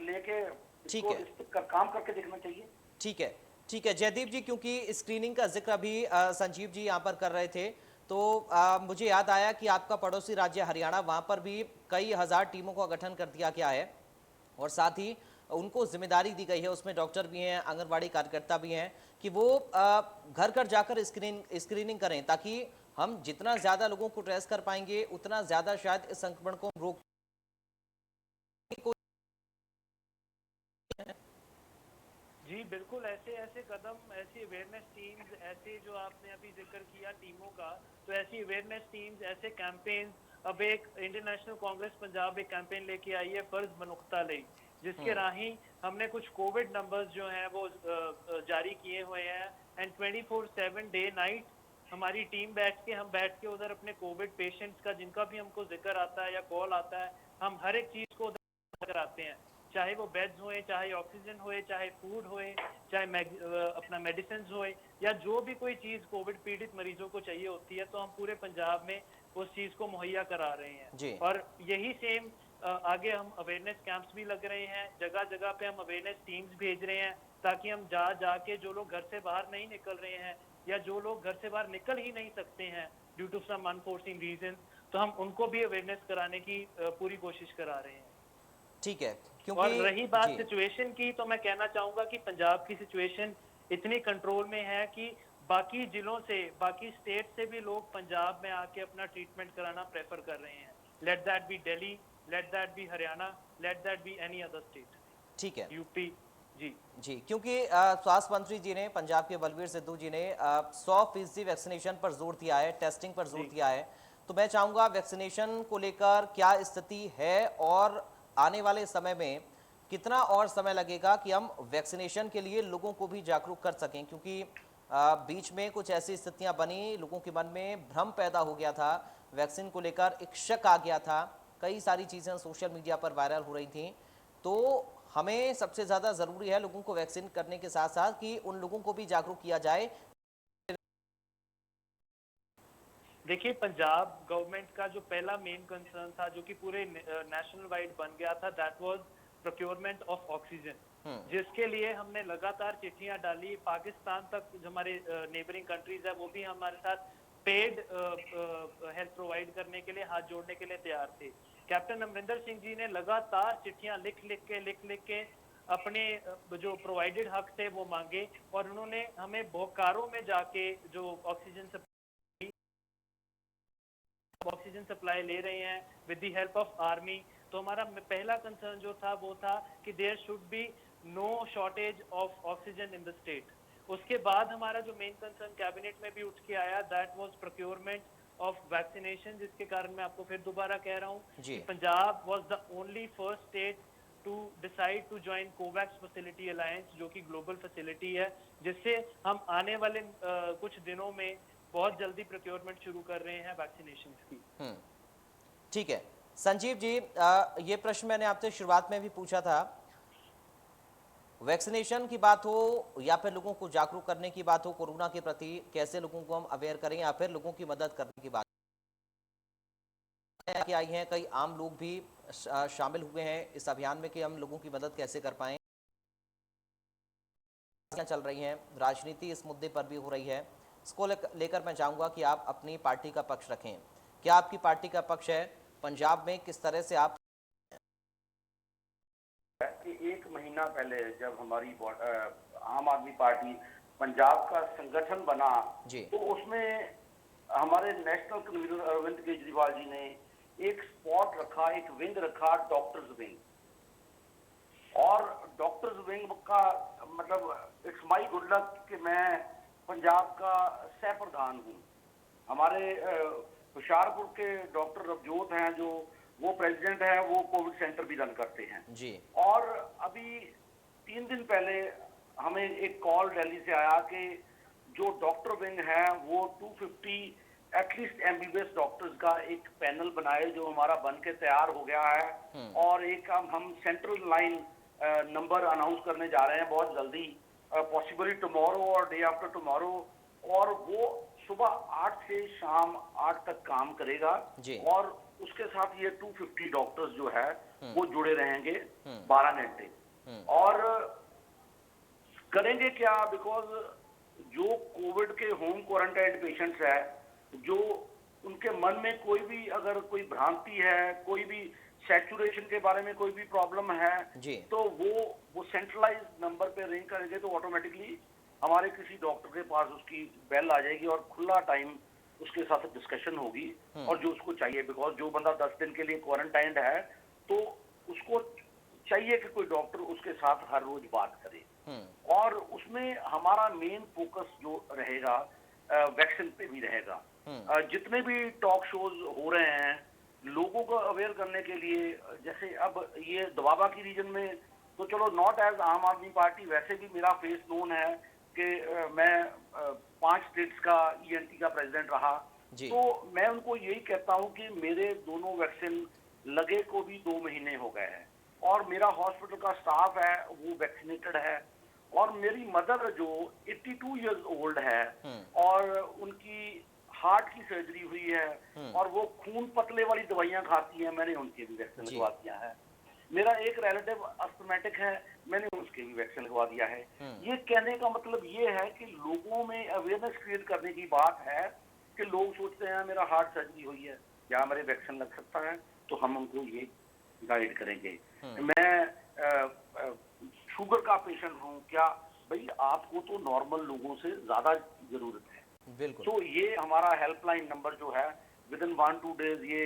लेके इसको इस पर काम करके देखना चाहिए। ठीक है, ठीक है जयदीप जी, क्योंकि स्क्रीनिंग का जिक्र अभी संजीव जी यहाँ पर कर रहे थे, तो मुझे याद आया कि आपका पड़ोसी राज्य हरियाणा, वहां पर भी कई हजार टीमों का गठन कर दिया गया है और साथ ही उनको जिम्मेदारी दी गई है, उसमें डॉक्टर भी हैं, आंगनबाड़ी कार्यकर्ता भी हैं, कि वो घर घर जाकर स्क्रीनिंग करें, ताकि हम जितना ज्यादा लोगों को ट्रेस कर पाएंगे उतना ज्यादा शायद इस संक्रमण को रोक। जी बिल्कुल, ऐसे कदम, ऐसी अवेयरनेस टीम्स, ऐसे जो आपने अभी जिक्र किया टीमों का, तो ऐसी अवेयरनेस टीम्स, ऐसे कैंपेन, अब एक इंडियन नेशनल कांग्रेस पंजाब एक कैंपेन लेके आई है, फर्ज मनुख्ता ले, जिसके राही हमने कुछ कोविड नंबर्स जो हैं वो जारी किए हुए हैं, एंड 24/7 डे नाइट हमारी टीम हम बैठ के उधर अपने कोविड पेशेंट्स का जिनका भी हमको जिक्र आता है या कॉल आता है, हम हर एक चीज को उधर कराते हैं, चाहे वो बेड्स होए, चाहे ऑक्सीजन होए, चाहे फूड होए, चाहे अपना मेडिसिन होए, या जो भी कोई चीज कोविड पीड़ित मरीजों को चाहिए होती है, तो हम पूरे पंजाब में उस चीज को मुहैया करा रहे हैं। और यही सेम आगे हम अवेयरनेस कैंप्स भी लग रहे हैं, जगह जगह पे हम अवेयरनेस टीम्स भेज रहे हैं, ताकि हम जाके जो लोग घर से बाहर नहीं निकल रहे हैं या जो लोग घर से बाहर निकल ही नहीं सकते हैं due to some unforeseen reason, तो हम उनको भी अवेयरनेस कराने की पूरी कोशिश करा रहे हैं। ठीक है, क्योंकि और रही बात सिचुएशन की, तो मैं कहना चाहूंगा कि पंजाब की सिचुएशन इतनी कंट्रोल में है कि बाकी जिलों से, बाकी स्टेट से भी लोग पंजाब में आके अपना ट्रीटमेंट कराना प्रेफर कर रहे हैं। Let that be Delhi, let that be Haryana, let that be any other state. ठीक है, यूपी। जी, क्योंकि स्वास्थ्य मंत्री जी ने, पंजाब के बलबीर सिद्धू जी ने 100% वैक्सीनेशन पर जोर दिया है, टेस्टिंग पर जोर दिया है, तो मैं चाहूंगा वैक्सीनेशन को लेकर क्या स्थिति है और आने वाले समय में कितना और समय लगेगा कि हम वैक्सीनेशन के लिए लोगों को भी जागरूक कर सकें, क्योंकि बीच में कुछ ऐसी स्थितियां बनी, लोगों के मन में भ्रम पैदा हो गया था, वैक्सीन को लेकर एक शक आ गया था, कई सारी चीज़ें सोशल मीडिया पर वायरल हो रही थी। तो हमें सबसे ज़्यादा ज़रूरी है लोगों को वैक्सीन करने के साथ साथ कि उन लोगों को भी जागरूक किया जाए। देखिए, पंजाब गवर्नमेंट का जो पहला मेन कंसर्न था, जो कि पूरे नेशनल वाइड बन गया था, that was procurement of oxygen, जिसके लिए हमने लगातार चिट्ठियां डाली। पाकिस्तान तक जो हमारे नेबरिंग कंट्रीज है, वो भी हमारे साथ पेड हेल्थ प्रोवाइड करने के लिए, हाथ जोड़ने के लिए तैयार थे। कैप्टन अमरिंदर सिंह जी ने लगातार चिट्ठियां लिख के अपने जो प्रोवाइडेड हक थे वो मांगे, और उन्होंने हमें बोकारो में जाके जो ऑक्सीजन सप्लाई ले रहे हैं with the help of army. तो हमारा पहला कंसर्न जो था वो था कि there should be no shortage of oxygen in the state. उसके बाद हमारा जो मेन कंसर्न कैबिनेट में भी उठ के आया, that was procurement of vaccination, जिसके कारण मैं आपको फिर दोबारा कह रहा हूँ कि Punjab was the only first state to decide to join Covax facility alliance, जो कि ग्लोबल फैसिलिटी है, जिससे हम आने वाले कुछ दिनों में बहुत जल्दी प्रोक्योरमेंट शुरू कर रहे हैं वैक्सीनेशन की। ठीक है संजीव जी, ये प्रश्न मैंने आपसे शुरुआत में भी पूछा था, वैक्सीनेशन की बात हो या फिर लोगों को जागरूक करने की बात हो कोरोना के प्रति, कैसे लोगों को हम अवेयर करें या फिर लोगों की मदद करने की बात आई है, कई आम लोग भी शामिल हुए हैं इस अभियान में कि हम लोगों की मदद कैसे कर पाएं। चल रही हैं, राजनीति इस मुद्दे पर भी हो रही है, इसको लेकर मैं चाहूंगा कि आप अपनी पार्टी का पक्ष रखें। क्या आपकी पार्टी का पक्ष है? पंजाब में किस तरह से आप एक महीना पहले जब हमारी आम आदमी पार्टी पंजाब का संगठन बना, तो उसमें हमारे नेशनल कन्वीनर अरविंद केजरीवाल जी ने एक स्पॉट रखा, एक विंग रखा, डॉक्टर्स विंग। और डॉक्टर्स विंग का मतलब इट्स माय गुड लक कि मैं पंजाब का सह प्रधान हूँ। हमारे होशियारपुर के डॉक्टर रवजोत हैं, जो वो प्रेसिडेंट है, वो कोविड सेंटर भी रन करते हैं जी। और अभी 3 दिन पहले हमें एक कॉल दिल्ली से आया कि जो डॉक्टर विंग है वो 250 एटलीस्ट एमबीबीएस डॉक्टर्स का एक पैनल बनाए, जो हमारा बन के तैयार हो गया है। और एक हम सेंट्रल लाइन नंबर अनाउंस करने जा रहे हैं बहुत जल्दी, पॉसिबली टुमारो और डे आफ्टर टुमारो। और वो सुबह 8 से शाम 8 तक काम करेगा और उसके साथ ये 250 डॉक्टर्स जो है वो जुड़े रहेंगे 12 घंटे। और करेंगे क्या, बिकॉज जो कोविड के होम क्वारंटाइन पेशेंट्स है, जो उनके मन में कोई भी अगर कोई भ्रांति है, कोई भी सैचुरेशन के बारे में कोई भी प्रॉब्लम है, तो वो सेंट्रलाइज नंबर पे रिंग करेंगे तो ऑटोमेटिकली हमारे किसी डॉक्टर के पास उसकी बेल आ जाएगी और खुला टाइम उसके साथ डिस्कशन होगी और जो उसको चाहिए। बिकॉज जो बंदा 10 दिन के लिए क्वारंटाइंड है तो उसको चाहिए कि कोई डॉक्टर उसके साथ हर रोज बात करे। और उसमें हमारा मेन फोकस जो रहेगा वैक्सीन पे भी रहेगा। जितने भी टॉक शोज हो रहे हैं लोगों को अवेयर करने के लिए, जैसे अब ये दोबाबा की रीजन में तो चलो नॉट एज आम आदमी पार्टी, वैसे भी मेरा फेस नोन है कि मैं 5 स्टेट्स का ईएनटी का प्रेसिडेंट रहा, तो मैं उनको यही कहता हूं कि मेरे दोनों वैक्सीन लगे को भी 2 महीने हो गए हैं और मेरा हॉस्पिटल का स्टाफ है वो वैक्सीनेटेड है। और मेरी मदर जो 82 इयर्स ओल्ड है और उनकी हार्ट की सर्जरी हुई है और वो खून पतले वाली दवाइयां खाती हैं, मैंने उनके भी वैक्सीन लगवा दिया है। मेरा एक रिलेटिव अस्थमेटिक है, मैंने उसके भी वैक्सीन लगवा दिया है। ये कहने का मतलब ये है कि लोगों में अवेयरनेस क्रिएट करने की बात है कि लोग सोचते हैं मेरा हार्ट सर्जरी हुई है, क्या मेरे वैक्सीन लग सकता है, तो हम उनको ये गाइड करेंगे। मैं शुगर का पेशेंट हूँ, क्या भाई आपको तो नॉर्मल लोगों से ज्यादा जरूरत है। बिल्कुल। तो ये हमारा हेल्पलाइन नंबर जो है विद इन 1-2 डेज ये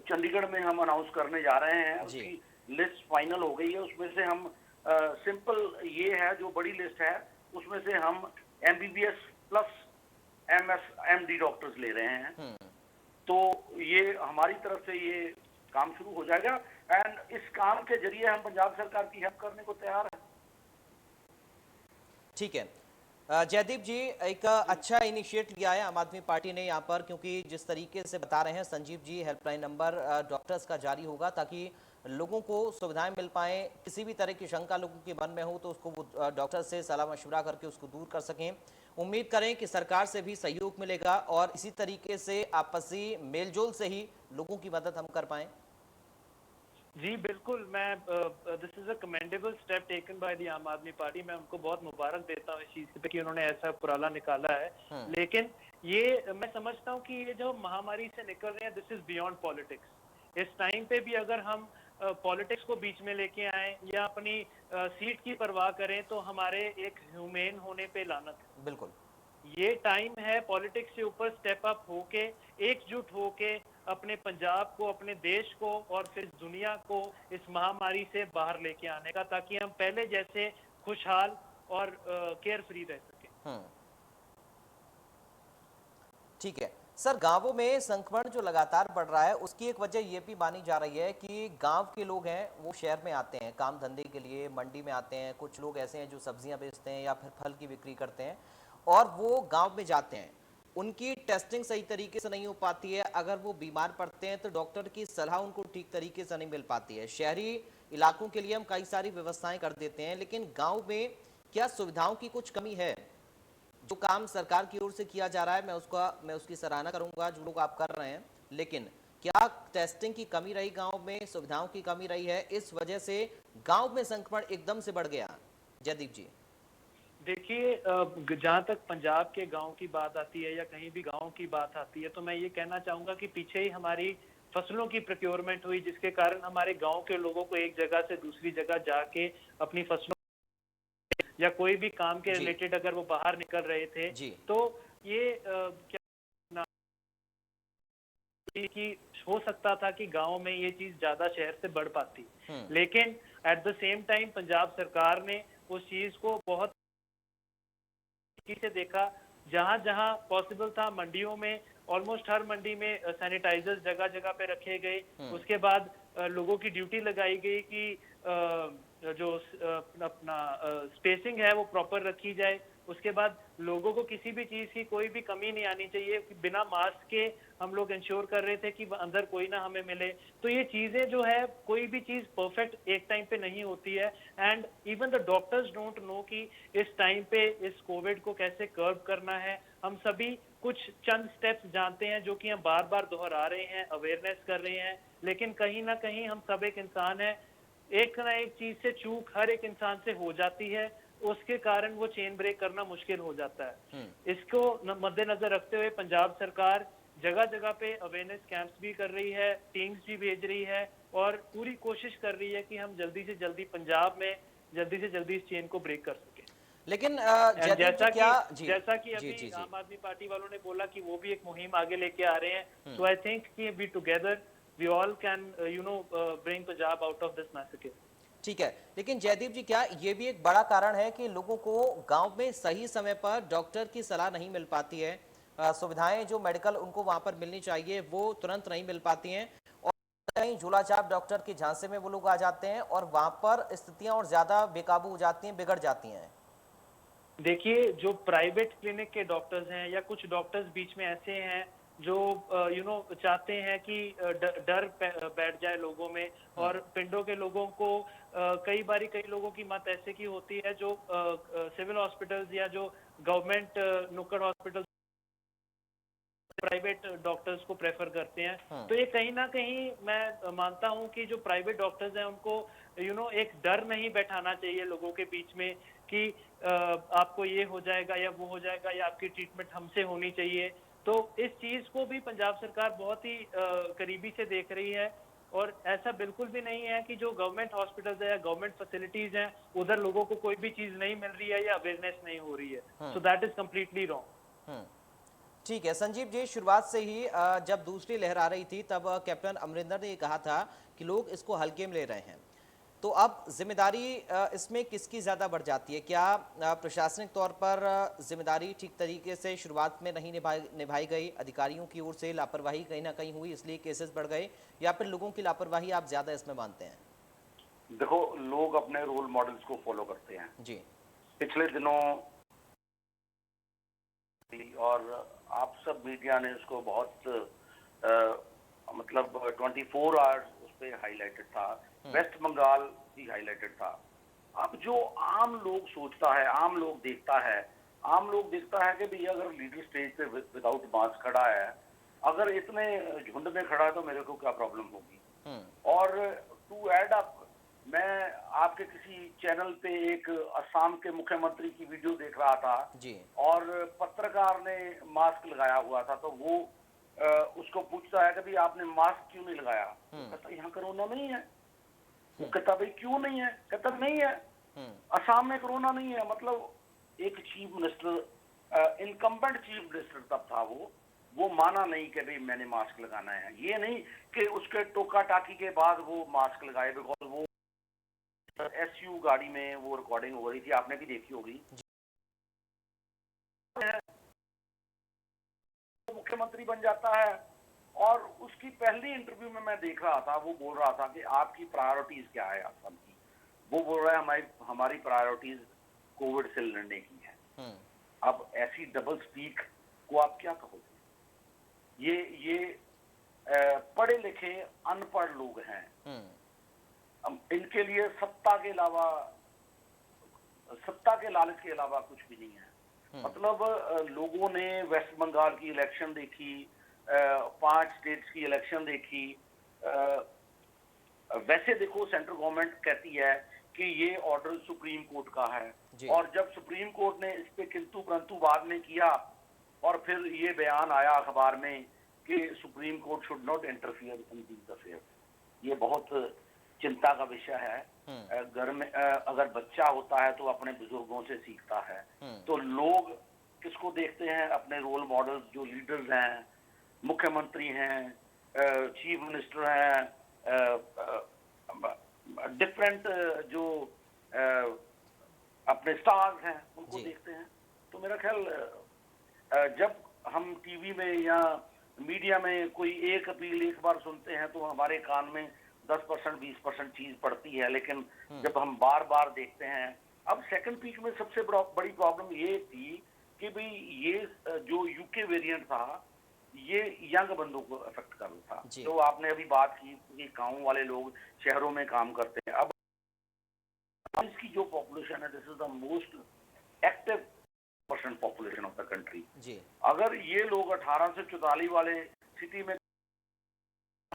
चंडीगढ़ में हम अनाउंस करने जा रहे हैं। उसकी लिस्ट फाइनल हो गई है, उसमें से हम सिंपल ये है जो बड़ी लिस्ट है उसमें से हम MBBS plus MS MD doctors ले रहे हैं। तो ये हमारी तरफ से ये काम शुरू हो जाएगा एंड इस काम के जरिए हम पंजाब सरकार की हेल्प करने को तैयार हैं। ठीक है जयदीप जी, एक अच्छा इनिशिएट लिया है आम आदमी पार्टी ने यहाँ पर, क्योंकि जिस तरीके से बता रहे हैं Sanjeev ji, helpline number doctors का जारी होगा ताकि लोगों को सुविधाएं मिल पाएं। किसी भी तरह की शंका लोगों के मन में हो तो उसको डॉक्टर से सलाह मशवरा करके उसको दूर कर सकें। उम्मीद करें कि सरकार से भी सहयोग मिलेगा और इसी तरीके से आपसी मेलजोल से ही लोगों की मदद हम कर पाएं। जी बिल्कुल, मैं this is a commendable step taken by the आम आदमी पार्टी। मैं उनको बहुत मुबारक देता हूँ इस चीज पे कि उन्होंने ऐसा उपराला निकाला है। लेकिन ये मैं समझता हूँ कि ये जो महामारी से निकल रहे हैं दिस इज बियॉन्ड पॉलिटिक्स। इस टाइम पे भी अगर हम पॉलिटिक्स को बीच में लेके आए या अपनी सीट की परवाह करें तो हमारे एक ह्यूमेन होने पे लानत है। बिल्कुल, ये टाइम है पॉलिटिक्स से ऊपर स्टेप अप होके एकजुट होके अपने पंजाब को, अपने देश को और फिर दुनिया को इस महामारी से बाहर लेके आने का, ताकि हम पहले जैसे खुशहाल और केयर फ्री रह सकें। ठीक है सर, गांवों में संक्रमण जो लगातार बढ़ रहा है उसकी एक वजह ये भी मानी जा रही है कि गांव के लोग हैं वो शहर में आते हैं काम धंधे के लिए, मंडी में आते हैं। कुछ लोग ऐसे हैं जो सब्जियां बेचते हैं या फिर फल की बिक्री करते हैं और वो गांव में जाते हैं, उनकी टेस्टिंग सही तरीके से नहीं हो पाती है। अगर वो बीमार पड़ते हैं तो डॉक्टर की सलाह उनको ठीक तरीके से नहीं मिल पाती है। शहरी इलाकों के लिए हम कई सारी व्यवस्थाएं कर देते हैं, लेकिन गांव में क्या सुविधाओं की कुछ कमी है? जो काम सरकार की ओर से किया जा रहा है मैं उसकी सराहना करूंगा, जो लोग आप कर रहे हैं, लेकिन क्या टेस्टिंग की कमी रही गांव में, सुविधाओं की कमी रही है, इस वजह से गांव में संक्रमण एकदम से बढ़ गया? जयदीप जी देखिए, जहां तक पंजाब के गांव की बात आती है या कहीं भी गांव की बात आती है तो मैं ये कहना चाहूंगा कि पीछे ही हमारी फसलों की प्रोक्योरमेंट हुई, जिसके कारण हमारे गांव के लोगों को एक जगह से दूसरी जगह जाके अपनी फसलों या कोई भी काम के रिलेटेड अगर वो बाहर निकल रहे थे तो ये क्या कि हो सकता था कि गांव में ये चीज ज्यादा शहर से बढ़ पाती, लेकिन at the same time Punjab सरकार ने उस चीज को बहुत से देखा। जहां जहां पॉसिबल था मंडियों में, ऑलमोस्ट हर मंडी में सैनिटाइजर्स जगह जगह पे रखे गए। उसके बाद लोगों की ड्यूटी लगाई गई कि जो अपना स्पेसिंग है वो प्रॉपर रखी जाए। उसके बाद लोगों को किसी भी चीज की कोई भी कमी नहीं आनी चाहिए। बिना मास्क के हम लोग इंश्योर कर रहे थे कि अंदर कोई ना हमें मिले। तो ये चीजें जो है, कोई भी चीज परफेक्ट एक टाइम पे नहीं होती है, and even the doctors don't know कि इस टाइम पे इस कोविड को कैसे कर्व करना है। हम सभी कुछ चंद स्टेप्स जानते हैं जो कि हम बार बार दोहरा रहे हैं, अवेयरनेस कर रहे हैं, लेकिन कहीं ना कहीं हम सब एक इंसान है, एक ना एक चीज से चूक हर एक इंसान से हो जाती है। उसके कारण वो चेन ब्रेक करना मुश्किल हो जाता है। इसको मद्देनजर रखते हुए पंजाब सरकार जगह जगह पे अवेयरनेस कैंप्स भी कर रही है, टीम्स भी भेज रही है और पूरी कोशिश कर रही है कि हम जल्दी से जल्दी पंजाब में जल्दी से जल्दी इस चेन को ब्रेक कर सके। लेकिन जैसा कि अभी आम आदमी पार्टी वालों ने बोला कि वो भी एक मुहिम आगे लेके आ रहे हैं, सो आई थिंक कि we together we all can bring Punjab out of this message. ठीक है, लेकिन जयदीप जी, क्या ये भी एक बड़ा कारण है कि लोगों को गांव में सही समय पर डॉक्टर की सलाह नहीं मिल पाती है? सुविधाएं जो मेडिकल उनको वहां पर मिलनी चाहिए वो तुरंत नहीं मिल पाती हैं, और कहीं झोलाछाप डॉक्टर के झांसे में वो लोग आ जाते हैं और वहां पर स्थितियां और ज्यादा बेकाबू हो जाती हैं, बिगड़ जाती हैं। देखिए, जो प्राइवेट क्लिनिक के डॉक्टर्स हैं या कुछ डॉक्टर्स बीच में ऐसे हैं जो चाहते हैं कि डर बैठ जाए लोगों में, और पिंडों के लोगों को कई लोगों की मत ऐसे की होती है जो सिविल हॉस्पिटल्स या जो गवर्नमेंट नुक्कड़ हॉस्पिटल प्राइवेट डॉक्टर्स को प्रेफर करते हैं। तो ये कहीं ना कहीं मैं मानता हूं कि जो प्राइवेट डॉक्टर्स हैं उनको एक डर नहीं बैठाना चाहिए लोगों के बीच में कि आपको ये हो जाएगा या वो हो जाएगा या आपकी ट्रीटमेंट हमसे होनी चाहिए। तो इस चीज को भी पंजाब सरकार बहुत ही करीबी से देख रही है, और ऐसा बिल्कुल भी नहीं है कि जो गवर्नमेंट हॉस्पिटल्स है या गवर्नमेंट फैसिलिटीज हैं उधर लोगों को कोई भी चीज नहीं मिल रही है या अवेयरनेस नहीं हो रही है। So that is completely wrong. ठीक है संजीव जी, शुरुआत से ही जब दूसरी लहर आ रही थी तब कैप्टन अमरिंदर ने कहा था कि लोग इसको हल्के में ले रहे हैं, तो अब जिम्मेदारी इसमें किसकी ज्यादा बढ़ जाती है? क्या प्रशासनिक तौर पर जिम्मेदारी ठीक तरीके से शुरुआत में नहीं निभाई गई, अधिकारियों की ओर से लापरवाही कहीं ना कहीं हुई इसलिए केसेस बढ़ गए, या फिर लोगों की लापरवाही आप ज्यादा इसमें मानते हैं? देखो, लोग अपने रोल मॉडल्स को फॉलो करते हैं जी। पिछले दिनों, और आप सब मीडिया ने उसको बहुत मतलब 24 आवर्स उस पर हाईलाइटेड था। वेस्ट बंगाल भी हाईलाइटेड था। अब जो आम लोग सोचता है, आम लोग देखता है कि भैया अगर लीडर स्टेज पे विदाउट मास्क खड़ा है, अगर इतने झुंड में खड़ा है तो मेरे को क्या प्रॉब्लम होगी। और टू एड अप, मैं आपके किसी चैनल पे एक असम के मुख्यमंत्री की वीडियो देख रहा था जी। और पत्रकार ने मास्क लगाया हुआ था, तो वो उसको पूछता है कि भाई आपने मास्क क्यों नहीं लगाया? कहता यहाँ कोरोना नहीं है। वो कहता भाई क्यों नहीं है? कहता नहीं है, असम में कोरोना नहीं है। मतलब एक chief minister, incumbent chief minister तब था, वो माना नहीं कि भाई मैंने मास्क लगाना है। ये नहीं कि उसके टोका टाकी के बाद वो मास्क लगाए, बिकॉज वो एसयू गाड़ी में वो रिकॉर्डिंग हो रही थी, आपने भी देखी होगी। मुख्यमंत्री बन जाता है और उसकी पहली इंटरव्यू में मैं देख रहा था, वो बोल रहा था कि आपकी प्रायोरिटीज क्या है असम की। वो बोल रहा है हमारी प्रायोरिटीज कोविड से लड़ने की है। अब ऐसी डबल स्पीक को आप क्या कहोगे? ये पढ़े लिखे अनपढ़ लोग हैं, इनके लिए सत्ता के लालच के अलावा कुछ भी नहीं है। मतलब लोगों ने वेस्ट बंगाल की इलेक्शन देखी, 5 स्टेट्स की इलेक्शन देखी। वैसे देखो, सेंट्रल गवर्नमेंट कहती है कि ये ऑर्डर सुप्रीम कोर्ट का है, और जब सुप्रीम कोर्ट ने इस पे किंतु परंतु बाद में किया, और फिर ये बयान आया अखबार में कि supreme court should not interfere in these affairs. ये बहुत चिंता का विषय है। घर में अगर बच्चा होता है तो अपने बुजुर्गों से सीखता है। तो लोग किसको देखते हैं? अपने रोल मॉडल्स जो लीडर्स हैं, मुख्यमंत्री हैं, चीफ मिनिस्टर हैं, डिफरेंट जो अपने स्टार्स हैं उनको देखते हैं, तो मेरा ख्याल जब हम टीवी में या मीडिया में कोई एक अपील एक बार सुनते हैं तो हमारे कान में 10% 20% चीज पड़ती है, लेकिन जब हम बार बार देखते हैं, अब सेकंड पीक में सबसे बड़ी प्रॉब्लम ये थी कि भाई ये जो यूके वेरिएंट था ये यंग बंदों को अफेक्ट कर रहा था। तो आपने अभी बात की कि गांव वाले लोग शहरों में काम करते हैं, अब इसकी जो पॉपुलेशन है, this is the most active % population of the country. अगर ये लोग 18 से 44 वाले सिटी में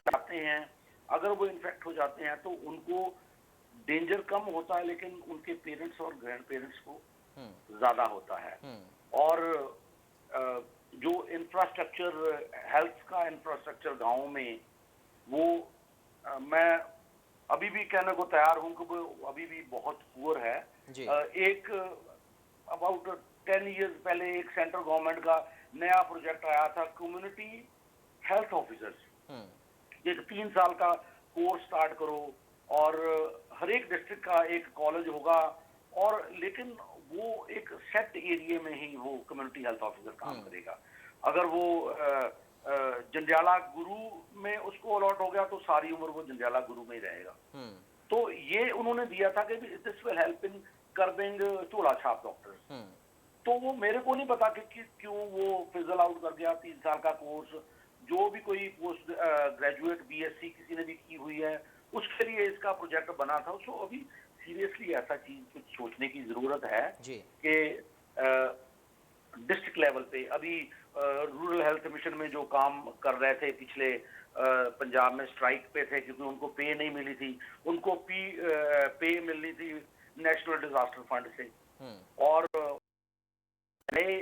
जाते हैं, अगर वो इन्फेक्ट हो जाते हैं तो उनको डेंजर कम होता है, लेकिन उनके पेरेंट्स और ग्रैंड पेरेंट्स को ज्यादा होता है। और जो इंफ्रास्ट्रक्चर, हेल्थ का इंफ्रास्ट्रक्चर गाँव में, वो मैं अभी भी कहने को तैयार हूं कि वो अभी भी बहुत पुअर है। एक अबाउट 10 इयर्स पहले एक सेंट्रल गवर्नमेंट का नया प्रोजेक्ट आया था, कम्युनिटी हेल्थ ऑफिसर्स। एक 3 साल का कोर्स स्टार्ट करो और हर एक डिस्ट्रिक्ट का एक कॉलेज होगा, और लेकिन वो एक सेट एरिया में ही वो कम्युनिटी हेल्थ ऑफिसर काम करेगा। अगर वो जंडियाला गुरु में उसको अलॉट हो गया तो सारी उम्र वो जंडियाला गुरु में ही रहेगा। तो ये उन्होंने दिया था कि this will help in curbing चोला छाप डॉक्टर्स। तो वो मेरे को नहीं पता कि क्यों वो फिजल आउट कर गया। 3 साल का कोर्स, जो भी कोई पोस्ट ग्रेजुएट बीएससी किसी ने भी की हुई है, उसके लिए इसका प्रोजेक्ट बना था। सो अभी सीरियसली ऐसा चीज कुछ सोचने की जरूरत है कि डिस्ट्रिक्ट लेवल पे अभी रूरल हेल्थ मिशन में जो काम कर रहे थे, पिछले पंजाब में स्ट्राइक पे थे क्योंकि उनको पे नहीं मिली थी, उनको पे मिलनी थी नेशनल डिजास्टर फंड से, और नए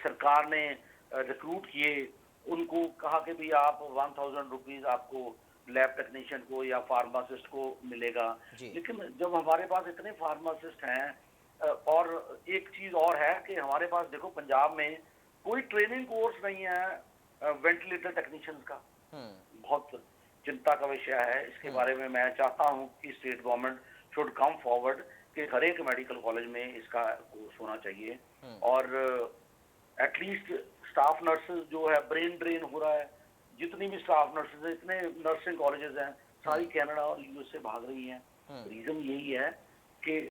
सरकार ने रिक्रूट किए, उनको कहा कि भी आप 1000 रुपीज आपको लैब टेक्नीशियन को या फार्मासिस्ट को मिलेगा। लेकिन जब हमारे पास इतने फार्मासिस्ट हैं, और एक चीज और है कि हमारे पास देखो पंजाब में कोई ट्रेनिंग कोर्स नहीं है वेंटिलेटर टेक्नीशियंस का। बहुत चिंता का विषय है। इसके बारे में मैं चाहता हूं कि state government should come forward कि हर एक मेडिकल कॉलेज में इसका कोर्स होना चाहिए, और एटलीस्ट स्टाफ नर्सेज जो है ब्रेन ड्रेन हो रहा है। जितनी भी स्टाफ नर्सेज है, इतने नर्सिंग कॉलेजेस हैं, सारी कनाडा और यूएस से भाग रही हैं। रीजन यही है कि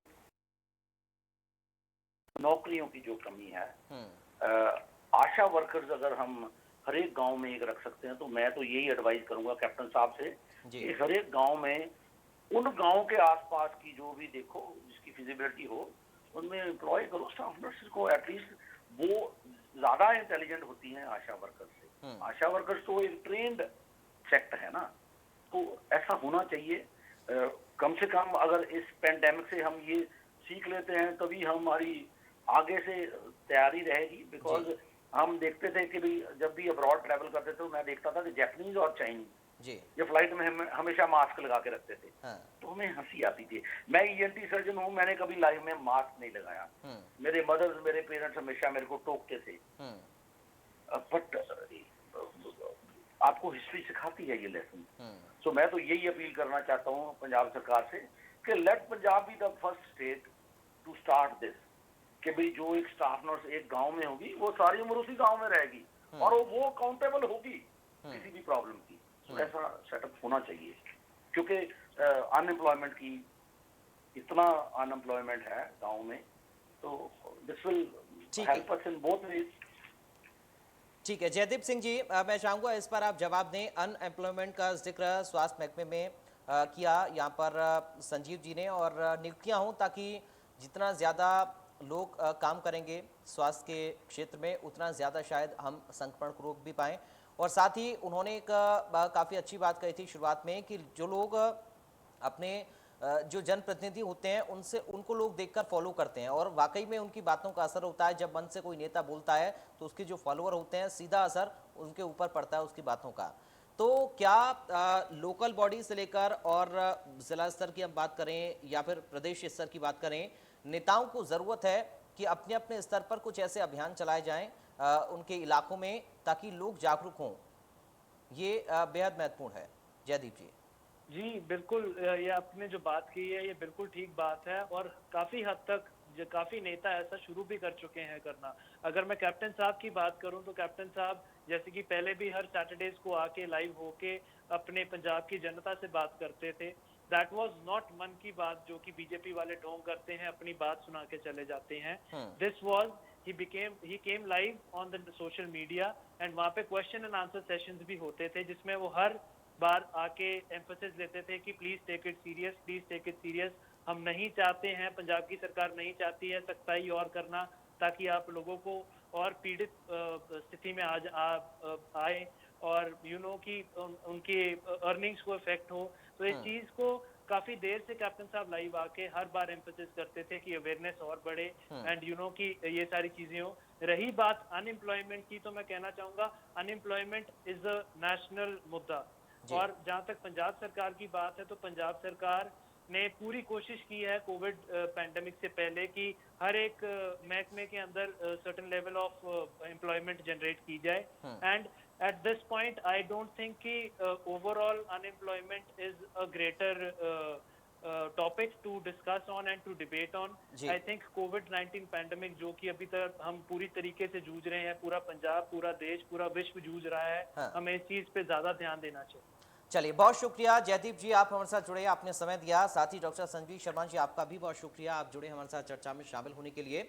नौकरियों की जो कमी है। आशा वर्कर्स अगर हम हर एक गांव में एक रख सकते हैं, तो मैं तो यही एडवाइस करूंगा कैप्टन साहब से कि हर एक गांव में, उन गांव के आसपास की जो भी देखो जिसकी फिजिबिलिटी हो, उनमें एम्प्लॉय करो स्टाफ नर्सेज को। एटलीस्ट वो ज्यादा इंटेलिजेंट होती हैं आशा वर्कर्स से। आशा वर्कर्स तो एक ट्रेंड सेक्टर है ना, तो ऐसा होना चाहिए। कम से कम अगर इस पेंडेमिक से हम ये सीख लेते हैं, तभी हमारी आगे से तैयारी रहेगी। बिकॉज हम देखते थे कि भाई जब भी अब्रॉड ट्रैवल करते थे, तो मैं देखता था कि जापानीज और चाइनीज ये फ्लाइट में हमेशा मास्क लगा के रखते थे। तो हमें हंसी आती थी। मैं ईएनटी सर्जन हूँ, मैंने कभी लाइफ में मास्क नहीं लगाया। मेरे मदर्स, मेरे पेरेंट्स हमेशा मेरे को टोकते थे। बट आपको हिस्ट्री सिखाती है ये लेसन। सो मैं तो यही अपील करना चाहता हूँ पंजाब सरकार से कि let Punjab be the first state to start this, कि भाई जो एक स्टाफ नर्स एक गांव में होगी, वो सारी उम्र उसी गांव में रहेगी, और वो अकाउंटेबल होगी किसी भी प्रॉब्लम की। तो ऐसा सेटअप होना चाहिए, क्योंकि अनएम्प्लॉयमेंट की इतना अनएम्प्लॉयमेंट है गांव में, तो this will help us in both ways. ठीक है जयदीप सिंह जी, मैं चाहूंगा इस पर आप जवाब दें। अनएम्प्लॉयमेंट का जिक्र स्वास्थ्य महकमे में किया यहाँ पर संजीव जी ने, और नियुक्तियाँ हों ताकि जितना ज़्यादा लोग काम करेंगे स्वास्थ्य के क्षेत्र में, उतना ज़्यादा शायद हम संक्रमण को रोक भी पाएँ। और साथ ही उन्होंने एक काफ़ी अच्छी बात कही थी शुरुआत में कि जो लोग अपने जो जनप्रतिनिधि होते हैं उनसे, उनको लोग देखकर फॉलो करते हैं, और वाकई में उनकी बातों का असर होता है। जब मन से कोई नेता बोलता है तो उसके जो फॉलोअर होते हैं, सीधा असर उनके ऊपर पड़ता है उसकी बातों का। तो क्या लोकल बॉडी से लेकर और जिला स्तर की हम बात करें या फिर प्रदेश स्तर की बात करें, नेताओं को ज़रूरत है कि अपने अपने स्तर पर कुछ ऐसे अभियान चलाए जाएं उनके इलाकों में, ताकि लोग जागरूक हों? ये बेहद महत्वपूर्ण है। जयदीप जी। जी बिल्कुल, ये आपने जो बात की है ये बिल्कुल ठीक बात है, और काफी हद तक जो काफी नेता ऐसा शुरू भी कर चुके हैं करना। अगर मैं कैप्टन साहब की बात करूं तो कैप्टन साहब जैसे कि पहले भी हर सैटरडेज को आके लाइव होके अपने पंजाब की जनता से बात करते थे। दैट वाज नॉट मन की बात जो कि बीजेपी वाले ढोंग करते हैं, अपनी बात सुना के चले जाते हैं। This was he came live on the social media, and वहां पे क्वेश्चन एंड आंसर सेशंस भी होते थे जिसमें वो हर बार आके एम्फोसिस लेते थे कि please take it serious, please take it serious. हम नहीं चाहते हैं, पंजाब की सरकार नहीं चाहती है सख्ताई और करना ताकि आप लोगों को और पीड़ित स्थिति में आज आए और कि उनकी अर्निंग्स को इफेक्ट हो। तो इस चीज को काफी देर से कैप्टन साहब लाइव आके हर बार एम्फोसिस करते थे कि अवेयरनेस और बढ़े, एंड कि ये सारी चीजें हो। रही बात अनएम्प्लॉयमेंट की, तो मैं कहना चाहूंगा अनएम्प्लॉयमेंट इज अ नेशनल मुद्दा। और जहां तक पंजाब सरकार की बात है तो पंजाब सरकार ने पूरी कोशिश की है कोविड पैंडेमिक से पहले कि हर एक महकमे के अंदर certain level of employment generate की जाए। And at this point I don't think कि overall unemployment is a greater topic to discuss on and to debate on. I think कोविड-19 पैंडेमिक जो कि अभी तक हम पूरी तरीके से जूझ रहे हैं, पूरा पंजाब, पूरा देश, पूरा विश्व जूझ रहा है, हमें इस चीज पे ज्यादा ध्यान देना चाहिए। चलिए, बहुत शुक्रिया जयदीप जी, आप हमारे साथ जुड़े, आपने समय दिया। साथ ही डॉक्टर संजीव शर्मा जी, आपका भी बहुत शुक्रिया, आप जुड़े हमारे साथ चर्चा में शामिल होने के लिए।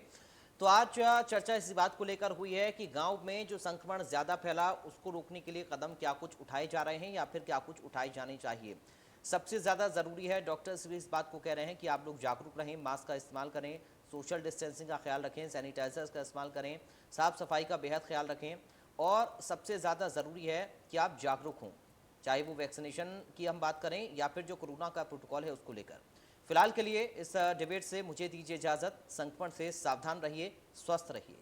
तो आज चर्चा इसी बात को लेकर हुई है कि गांव में जो संक्रमण ज्यादा फैला उसको रोकने के लिए कदम क्या कुछ उठाए जा रहे हैं या फिर क्या कुछ उठाए जाने चाहिए। सबसे ज्यादा जरूरी है, डॉक्टर्स भी इस बात को कह रहे हैं कि आप लोग जागरूक रहें, मास्क का इस्तेमाल करें, सोशल डिस्टेंसिंग का ख्याल रखें, सैनिटाइजर्स का इस्तेमाल करें, साफ सफाई का बेहद ख्याल रखें, और सबसे ज़्यादा ज़रूरी है कि आप जागरूक हों, चाहे वो वैक्सीनेशन की हम बात करें या फिर जो कोरोना का प्रोटोकॉल है उसको लेकर। फिलहाल के लिए इस डिबेट से मुझे दीजिए इजाज़त। संक्रमण से सावधान रहिए, स्वस्थ रहिए।